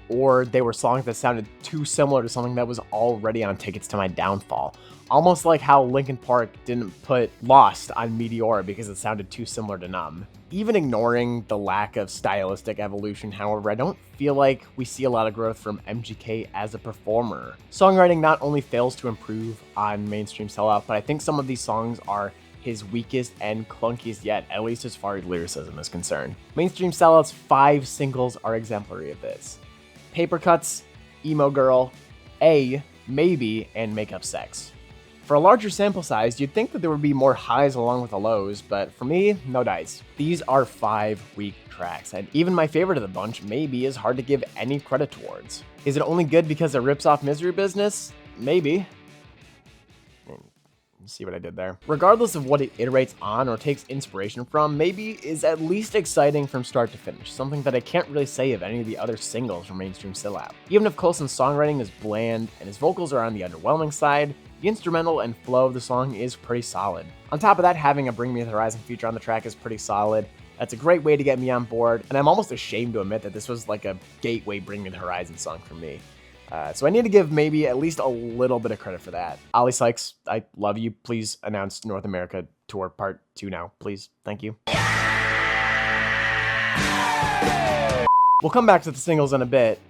Or they were songs that sounded too similar to something that was already on Tickets to My Downfall. Almost like how Linkin Park didn't put Lost on Meteora because it sounded too similar to Numb. Even ignoring the lack of stylistic evolution, however, I don't feel like we see a lot of growth from MGK as a performer. Songwriting not only fails to improve on Mainstream Sellout, but I think some of these songs are his weakest and clunkiest yet, at least as far as lyricism is concerned. Mainstream Sellout's 5 singles are exemplary of this: Paper Cuts, Emo Girl, A, Maybe, and Make Up Sex. For a larger sample size, you'd think that there would be more highs along with the lows, but for me, no dice. These are 5 weak tracks, and even my favorite of the bunch, Maybe, is hard to give any credit towards. Is it only good because it rips off Misery Business? Maybe. See what I did there? Regardless of what it iterates on or takes inspiration from, Maybe is at least exciting from start to finish, something that I can't really say of any of the other singles from Mainstream Sellout. Even if Colson's songwriting is bland and his vocals are on the underwhelming side, the instrumental and flow of the song is pretty solid. On top of that, having a Bring Me the Horizon feature on the track is pretty solid. That's a great way to get me on board, and I'm almost ashamed to admit that this was like a gateway Bring Me the Horizon song for me. So I need to give Maybe at least a little bit of credit for that. Ollie Sykes, I love you. Please announce North America Tour Part 2 now, please. Thank you. We'll come back to the singles in a bit.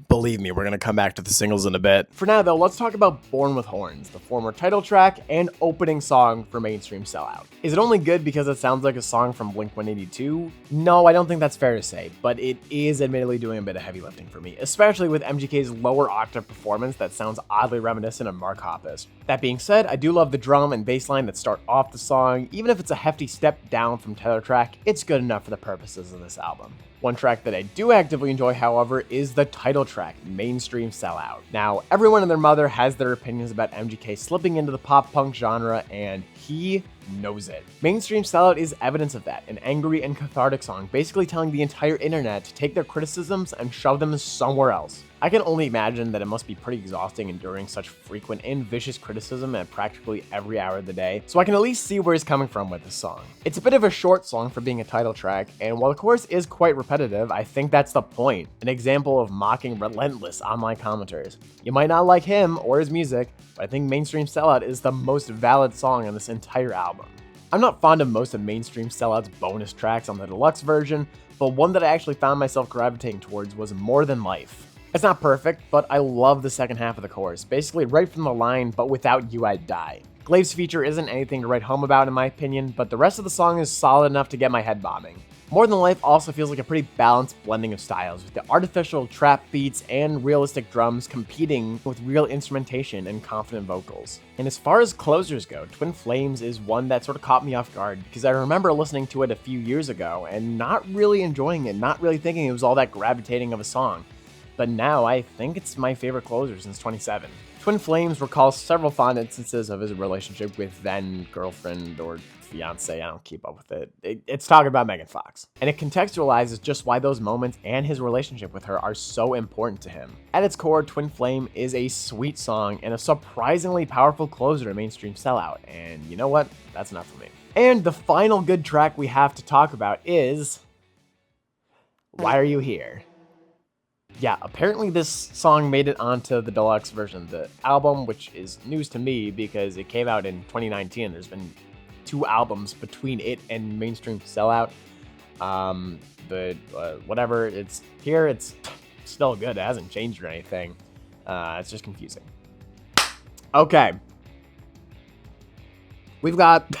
Believe me, we're going to come back to the singles in a bit. For now, though, let's talk about Born with Horns, the former title track and opening song for Mainstream Sellout. Is it only good because it sounds like a song from Blink-182? No, I don't think that's fair to say, but it is admittedly doing a bit of heavy lifting for me, especially with MGK's lower octave performance that sounds oddly reminiscent of Mark Hoppus. That being said, I do love the drum and bass line that start off the song. Even if it's a hefty step down from title track, it's good enough for the purposes of this album. One track that I do actively enjoy, however, is the title track, Mainstream Sellout. Now, everyone and their mother has their opinions about MGK slipping into the pop-punk genre, and he knows it. Mainstream Sellout is evidence of that, an angry and cathartic song basically telling the entire internet to take their criticisms and shove them somewhere else. I can only imagine that it must be pretty exhausting enduring such frequent and vicious criticism at practically every hour of the day, so I can at least see where he's coming from with this song. It's a bit of a short song for being a title track, and while the chorus is quite repetitive, I think that's the point, an example of mocking relentless online commenters. You might not like him or his music, but I think Mainstream Sellout is the most valid song on this entire album. I'm not fond of most of Mainstream Sellout's bonus tracks on the deluxe version, but one that I actually found myself gravitating towards was More Than Life. It's not perfect, but I love the second half of the chorus, basically right from the line, but without You I'd Die. Glaive's feature isn't anything to write home about in my opinion, but the rest of the song is solid enough to get my head bobbing. More Than Life also feels like a pretty balanced blending of styles, with the artificial trap beats and realistic drums competing with real instrumentation and confident vocals. And as far as closers go, Twin Flames is one that sort of caught me off guard, because I remember listening to it a few years ago and not really enjoying it, not really thinking it was all that gravitating of a song. But now I think it's my favorite closer since 27. Twin Flames recalls several fond instances of his relationship with then girlfriend or fiance, I don't keep up with it. It's talking about Megan Fox. And it contextualizes just why those moments and his relationship with her are so important to him. At its core, Twin Flame is a sweet song and a surprisingly powerful closer to Mainstream Sellout. And you know what? That's enough for me. And the final good track we have to talk about is Why Are You Here? Yeah, apparently this song made it onto the deluxe version of the album, which is news to me because it came out in 2019. There's been 2 albums between it and Mainstream Sellout. Whatever, it's here, it's still good. It hasn't changed or anything. It's just confusing. Okay. We've got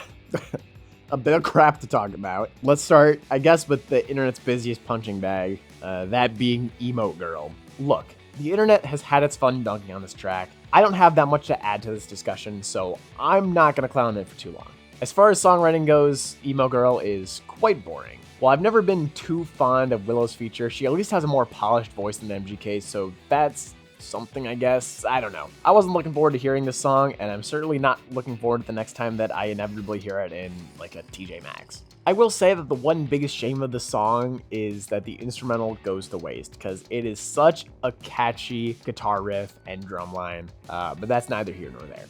a bit of crap to talk about. Let's start, I guess, with the internet's busiest punching bag. That being Emo Girl. Look, the internet has had its fun dunking on this track. I don't have that much to add to this discussion, so I'm not gonna clown it for too long. As far as songwriting goes, Emo Girl is quite boring. While I've never been too fond of Willow's feature, she at least has a more polished voice than MGK, so that's something, I guess. I don't know. I wasn't looking forward to hearing this song, and I'm certainly not looking forward to the next time that I inevitably hear it in, like, a TJ Maxx. I will say that the one biggest shame of the song is that the instrumental goes to waste, because it is such a catchy guitar riff and drum line, but that's neither here nor there.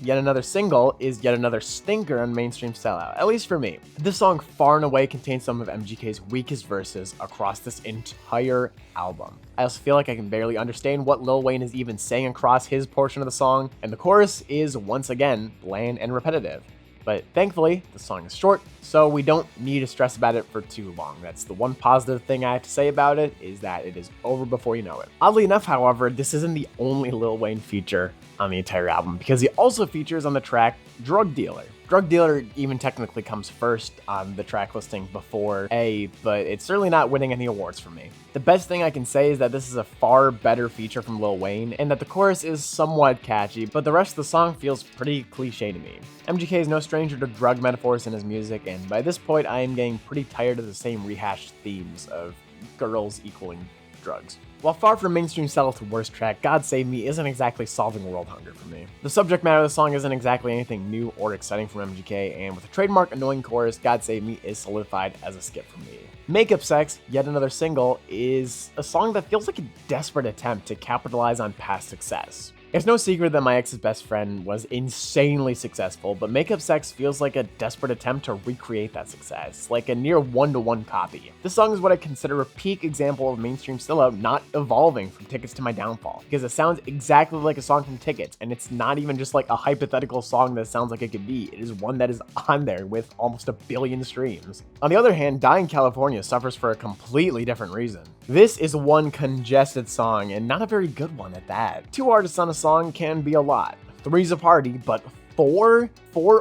Yet Another Single is yet another stinker on Mainstream Sellout, at least for me. This song far and away contains some of MGK's weakest verses across this entire album. I also feel like I can barely understand what Lil Wayne is even saying across his portion of the song, and the chorus is once again bland and repetitive. But thankfully, the song is short, so we don't need to stress about it for too long. That's the one positive thing I have to say about it, is that it is over before you know it. Oddly enough, however, this isn't the only Lil Wayne feature on the entire album, because he also features on the track Drug Dealer. Drug Dealer even technically comes first on the track listing before A, but it's certainly not winning any awards for me. The best thing I can say is that this is a far better feature from Lil Wayne, and that the chorus is somewhat catchy, but the rest of the song feels pretty cliche to me. MGK is no stranger to drug metaphors in his music, and by this point I am getting pretty tired of the same rehashed themes of girls equaling drugs. While far from mainstream sellout's worst track, God Save Me isn't exactly solving world hunger for me. The subject matter of the song isn't exactly anything new or exciting from MGK, and with a trademark annoying chorus, God Save Me is solidified as a skip for me. Makeup Sex, yet another single, is a song that feels like a desperate attempt to capitalize on past success. It's no secret that my ex's best friend was insanely successful, but Makeup Sex feels like a desperate attempt to recreate that success, like a near one-to-one copy. This song is what I consider a peak example of mainstream sellout not evolving from Tickets to My Downfall, because it sounds exactly like a song from Tickets, and it's not even just like a hypothetical song that sounds like it could be. It is one that is on there with almost 1 billion streams. On the other hand, Die in California suffers for a completely different reason. This is one congested song, and not a very good one at that. 2 artists on a song can be a lot. 3's a party, but 4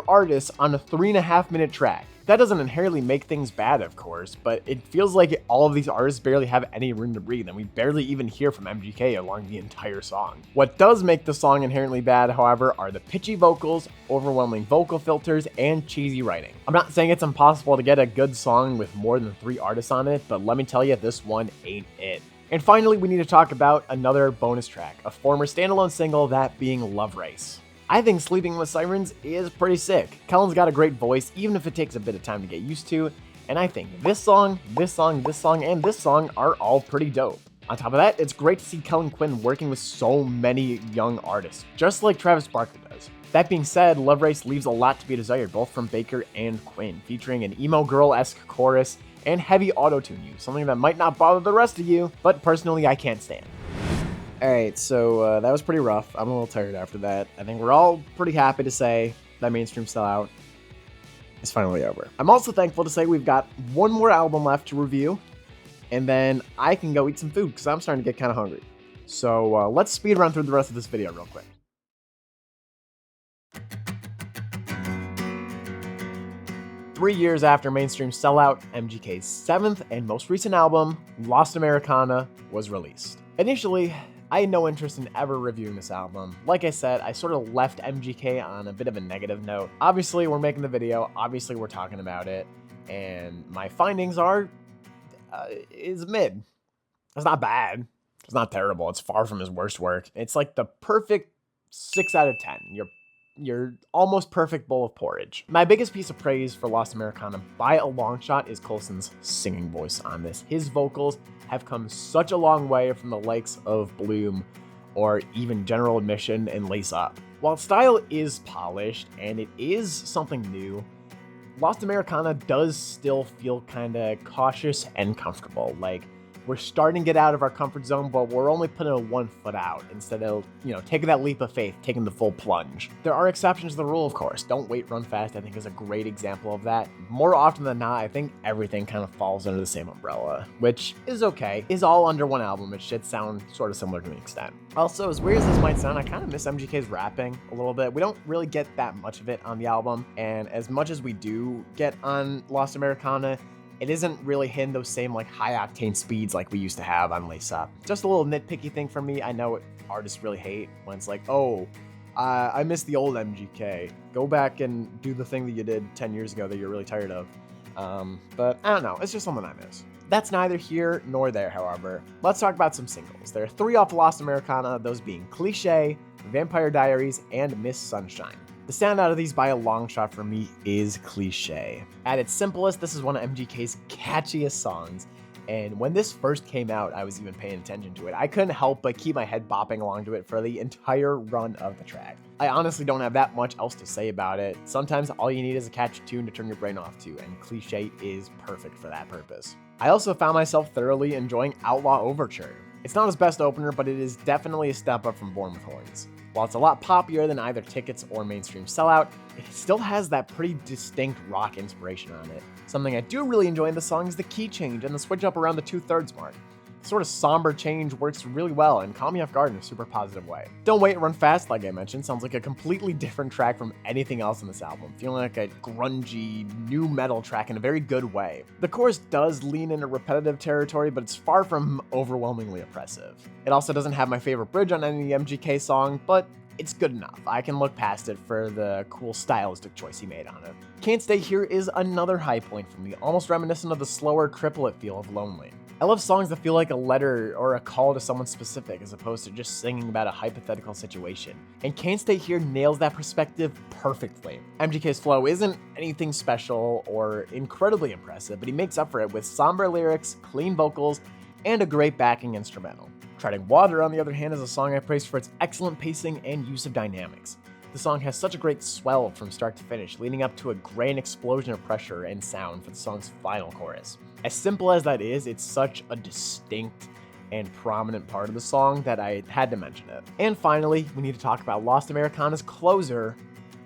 artists on a 3.5-minute track. That doesn't inherently make things bad, of course, but it feels like all of these artists barely have any room to breathe, and we barely even hear from MGK along the entire song. What does make the song inherently bad, however, are the pitchy vocals, overwhelming vocal filters, and cheesy writing. I'm not saying it's impossible to get a good song with more than 3 artists on it, but let me tell you, this one ain't it. And finally, we need to talk about another bonus track, a former standalone single, that being Love Race. I think Sleeping with Sirens is pretty sick. Kellen's got a great voice, even if it takes a bit of time to get used to, and I think this song, and this song are all pretty dope. On top of that, it's great to see Kellen Quinn working with so many young artists, just like Travis Barker does. That being said, Love Race leaves a lot to be desired, both from Baker and Quinn, featuring an emo girl-esque chorus and heavy auto-tune use, something that might not bother the rest of you, but personally I can't stand. Alright, so that was pretty rough. I'm a little tired after that. I think we're all pretty happy to say that mainstream sellout is finally over. I'm also thankful to say we've got one more album left to review, and then I can go eat some food because I'm starting to get kind of hungry. So let's speed run through the rest of this video real quick. Three years after mainstream sellout, MGK's 7th and most recent album, Lost Americana, was released. Initially, I had no interest in ever reviewing this album. Like I said, I sort of left MGK on a bit of a negative note. Obviously, we're making the video, obviously we're talking about it, and my findings are, is mid. It's not bad. It's not terrible. It's far from his worst work. It's like the perfect 6 out of 10. Your almost perfect bowl of porridge. My biggest piece of praise for Lost Americana by a long shot is Colson's singing voice on this. His vocals have come such a long way from the likes of Bloom or even General Admission and Lace Up. While style is polished and it is something new, Lost Americana does still feel kinda cautious and comfortable. Like, we're starting to get out of our comfort zone, but we're only putting a 1 foot out instead of, taking that leap of faith, taking the full plunge. There are exceptions to the rule, of course. Don't Wait, Run Fast, I think, is a great example of that. More often than not, I think everything kind of falls under the same umbrella, which is okay. Is all under one album. It should sound sort of similar to an extent. Also, as weird as this might sound, I kind of miss MGK's rapping a little bit. We don't really get that much of it on the album, and as much as we do get on Lost Americana, it isn't really hitting those same high-octane speeds like we used to have on Lace Up. Just a little nitpicky thing for me. I know what artists really hate when it's like, oh, I miss the old MGK. Go back and do the thing that you did 10 years ago that you're really tired of. But I don't know. It's just something I miss. That's neither here nor there, however. Let's talk about some singles. There are 3 off Lost Americana, those being Cliché, Vampire Diaries, and Miss Sunshine. The standout of these by a long shot for me is Cliché. At its simplest, this is one of MGK's catchiest songs, and when this first came out, I was even paying attention to it. I couldn't help but keep my head bopping along to it for the entire run of the track. I honestly don't have that much else to say about it. Sometimes all you need is a catchy tune to turn your brain off to, and Cliché is perfect for that purpose. I also found myself thoroughly enjoying Outlaw Overture. It's not his best opener, but it is definitely a step up from Born with Horns. While it's a lot poppier than either Tickets or Mainstream Sellout, it still has that pretty distinct rock inspiration on it. Something I do really enjoy in the song is the key change and the switch up around the 2/3 mark. The sort of somber change works really well and caught me off guard in a super positive way. Don't Wait, Run Fast, like I mentioned, sounds like a completely different track from anything else in this album, feeling like a grungy, new metal track in a very good way. The chorus does lean into repetitive territory, but it's far from overwhelmingly oppressive. It also doesn't have my favorite bridge on any MGK song, but it's good enough. I can look past it for the cool stylistic choice he made on it. Can't Stay Here is another high point for me, almost reminiscent of the slower triplet feel of Lonely. I love songs that feel like a letter or a call to someone specific as opposed to just singing about a hypothetical situation. And Can't Stay Here nails that perspective perfectly. MGK's flow isn't anything special or incredibly impressive, but he makes up for it with somber lyrics, clean vocals, and a great backing instrumental. Treading Water, on the other hand, is a song I praise for its excellent pacing and use of dynamics. The song has such a great swell from start to finish, leading up to a grand explosion of pressure and sound for the song's final chorus. As simple as that is, it's such a distinct and prominent part of the song that I had to mention it. And finally, we need to talk about Lost Americana's closer,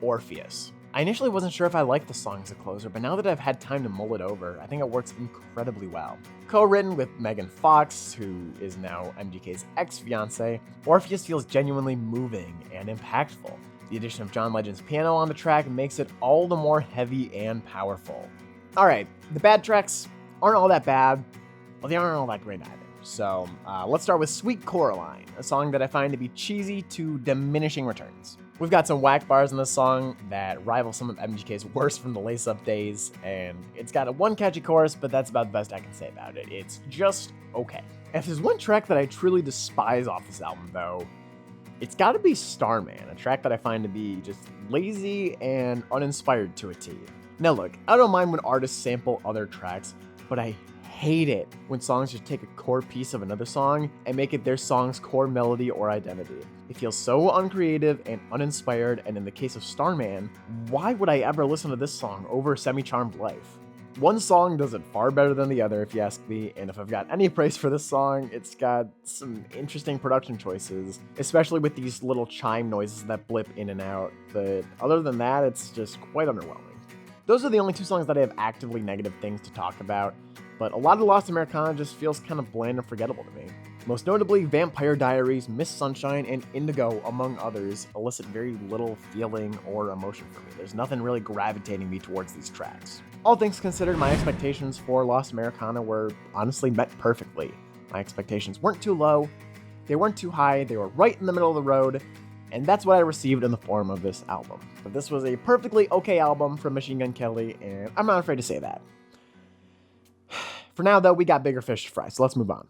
Orpheus. I initially wasn't sure if I liked the song as a closer, but now that I've had time to mull it over, I think it works incredibly well. Co-written with Megan Fox, who is now MGK's ex-fiancée, Orpheus feels genuinely moving and impactful. The addition of John Legend's piano on the track makes it all the more heavy and powerful. Alright, the bad tracks aren't all that bad, but they aren't all that great either. So let's start with Sweet Coraline, a song that I find to be cheesy to diminishing returns. We've got some whack bars in this song that rival some of MGK's worst from the lace-up days, and it's got a one catchy chorus, but that's about the best I can say about it. It's just okay. If there's one track that I truly despise off this album, though, it's gotta be Starman, a track that I find to be just lazy and uninspired to a T. Now look, I don't mind when artists sample other tracks, but I hate it when songs just take a core piece of another song and make it their song's core melody or identity. It feels so uncreative and uninspired, and in the case of Starman, why would I ever listen to this song over Semi-Charmed Life? One song does it far better than the other, if you ask me, and if I've got any praise for this song, it's got some interesting production choices, especially with these little chime noises that blip in and out, but other than that, it's just quite underwhelming. Those are the only two songs that I have actively negative things to talk about, but a lot of Lost Americana just feels kind of bland and forgettable to me. Most notably, Vampire Diaries, Miss Sunshine, and Indigo, among others, elicit very little feeling or emotion for me. There's nothing really gravitating me towards these tracks. All things considered, my expectations for Lost Americana were honestly met perfectly. My expectations weren't too low, they weren't too high, they were right in the middle of the road, and that's what I received in the form of this album. But this was a perfectly okay album from Machine Gun Kelly, and I'm not afraid to say that. For now, though, we got bigger fish to fry, so let's move on.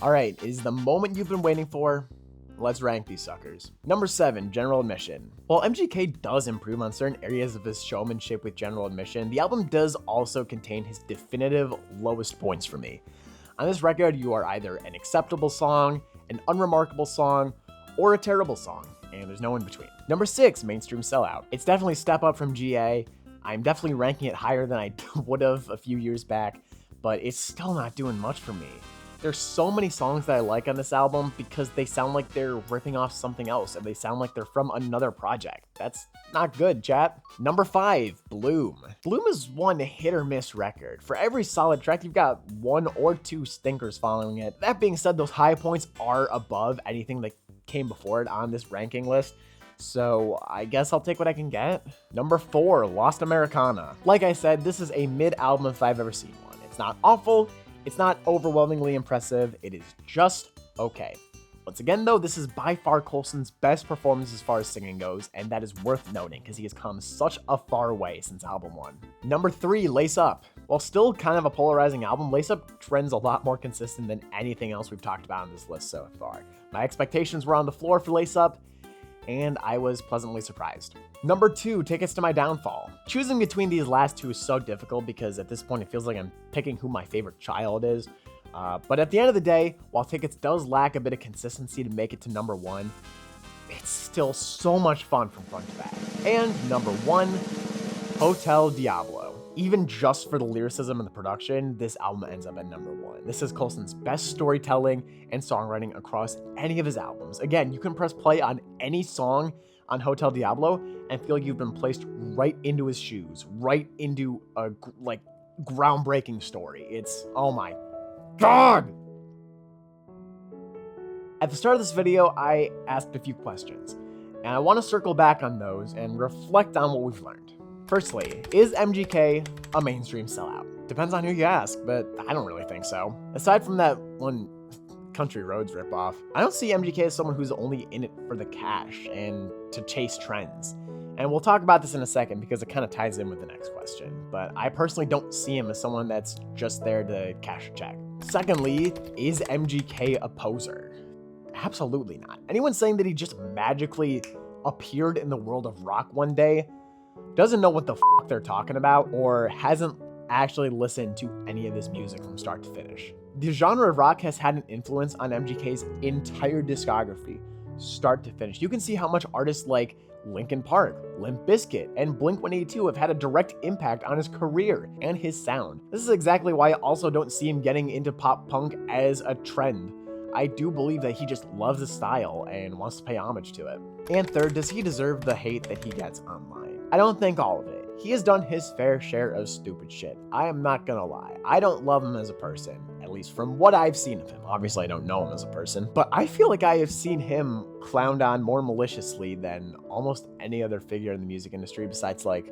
Alright, is the moment you've been waiting for? Let's rank these suckers. Number 7, General Admission. While MGK does improve on certain areas of his showmanship with General Admission, the album does also contain his definitive lowest points for me. On this record, you are either an acceptable song, an unremarkable song, or a terrible song, and there's no in between. Number 6, Mainstream Sellout. It's definitely a step up from GA. I'm definitely ranking it higher than I would have a few years back, but it's still not doing much for me. There's so many songs that I like on this album because they sound like they're ripping off something else, and they sound like they're from another project. That's not good, chat. Number 5, Bloom. Bloom is one hit or miss record. For every solid track, you've got one or two stinkers following it. That being said, those high points are above anything that came before it on this ranking list, so I guess I'll take what I can get. Number 4, Lost Americana. Like I said, this is a mid-album if I've ever seen one. It's not awful, it's not overwhelmingly impressive, it is just okay. Once again though, this is by far Colson's best performance as far as singing goes, and that is worth noting because he has come such a far way since album 1. Number 3, Lace Up. While still kind of a polarizing album, Lace Up trends a lot more consistent than anything else we've talked about on this list so far. My expectations were on the floor for Lace Up, and I was pleasantly surprised. Number 2, Tickets to My Downfall. Choosing between these last two is so difficult because at this point it feels like I'm picking who my favorite child is. But at the end of the day, while Tickets does lack a bit of consistency to make it to number 1, it's still so much fun from front to back. And number 1, Hotel Diablo. Even just for the lyricism and the production, this album ends up at number 1. This is Colson's best storytelling and songwriting across any of his albums. Again, you can press play on any song on Hotel Diablo and feel you've been placed right into his shoes, right into a groundbreaking story. It's, oh my god! At the start of this video, I asked a few questions, and I want to circle back on those and reflect on what we've learned. Firstly, is MGK a mainstream sellout? Depends on who you ask, but I don't really think so. Aside from that one Country Roads ripoff, I don't see MGK as someone who's only in it for the cash and to chase trends. And we'll talk about this in a second because it kind of ties in with the next question, but I personally don't see him as someone that's just there to cash a check. Secondly, is MGK a poser? Absolutely not. Anyone saying that he just magically appeared in the world of rock one day doesn't know what the fuck they're talking about or hasn't actually listened to any of this music from start to finish. The genre of rock has had an influence on MGK's entire discography, start to finish. You can see how much artists like Linkin Park, Limp Bizkit, and Blink-182 have had a direct impact on his career and his sound. This is exactly why I also don't see him getting into pop punk as a trend. I do believe that he just loves the style and wants to pay homage to it. And third, does he deserve the hate that he gets online? I don't think all of it. He has done his fair share of stupid shit. I am not gonna lie. I don't love him as a person, at least from what I've seen of him. Obviously, I don't know him as a person, but I feel like I have seen him clowned on more maliciously than almost any other figure in the music industry besides like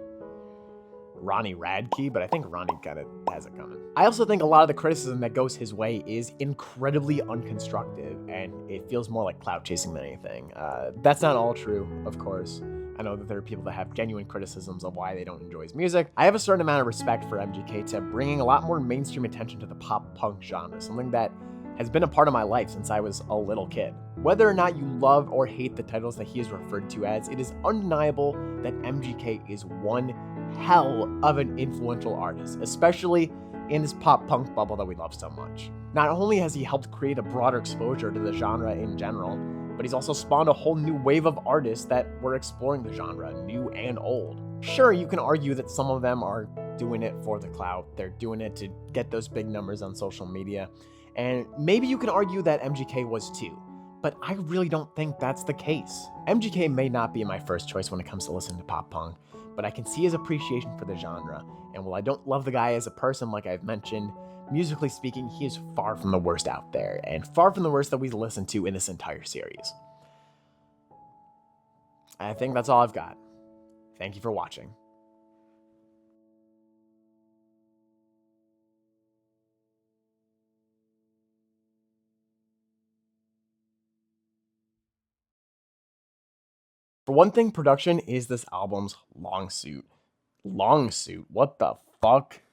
Ronnie Radke, but I think Ronnie kind of has it coming. I also think a lot of the criticism that goes his way is incredibly unconstructive, and it feels more like clout chasing than anything. That's not all true, of course. I know that there are people that have genuine criticisms of why they don't enjoy his music. I have a certain amount of respect for MGK to bringing a lot more mainstream attention to the pop punk genre, something that has been a part of my life since I was a little kid. Whether or not you love or hate the titles that he is referred to as, it is undeniable that MGK is one hell of an influential artist, especially in this pop punk bubble that we love so much. Not only has he helped create a broader exposure to the genre in general, but he's also spawned a whole new wave of artists that were exploring the genre, new and old. Sure, you can argue that some of them are doing it for the clout, they're doing it to get those big numbers on social media, and maybe you can argue that MGK was too, but I really don't think that's the case. MGK may not be my first choice when it comes to listening to pop punk, but I can see his appreciation for the genre, and while I don't love the guy as a person like I've mentioned, musically speaking, he is far from the worst out there, and far from the worst that we listened to in this entire series. I think that's all I've got. Thank you for watching. For one thing, production is this album's long suit. Long suit? What the fuck?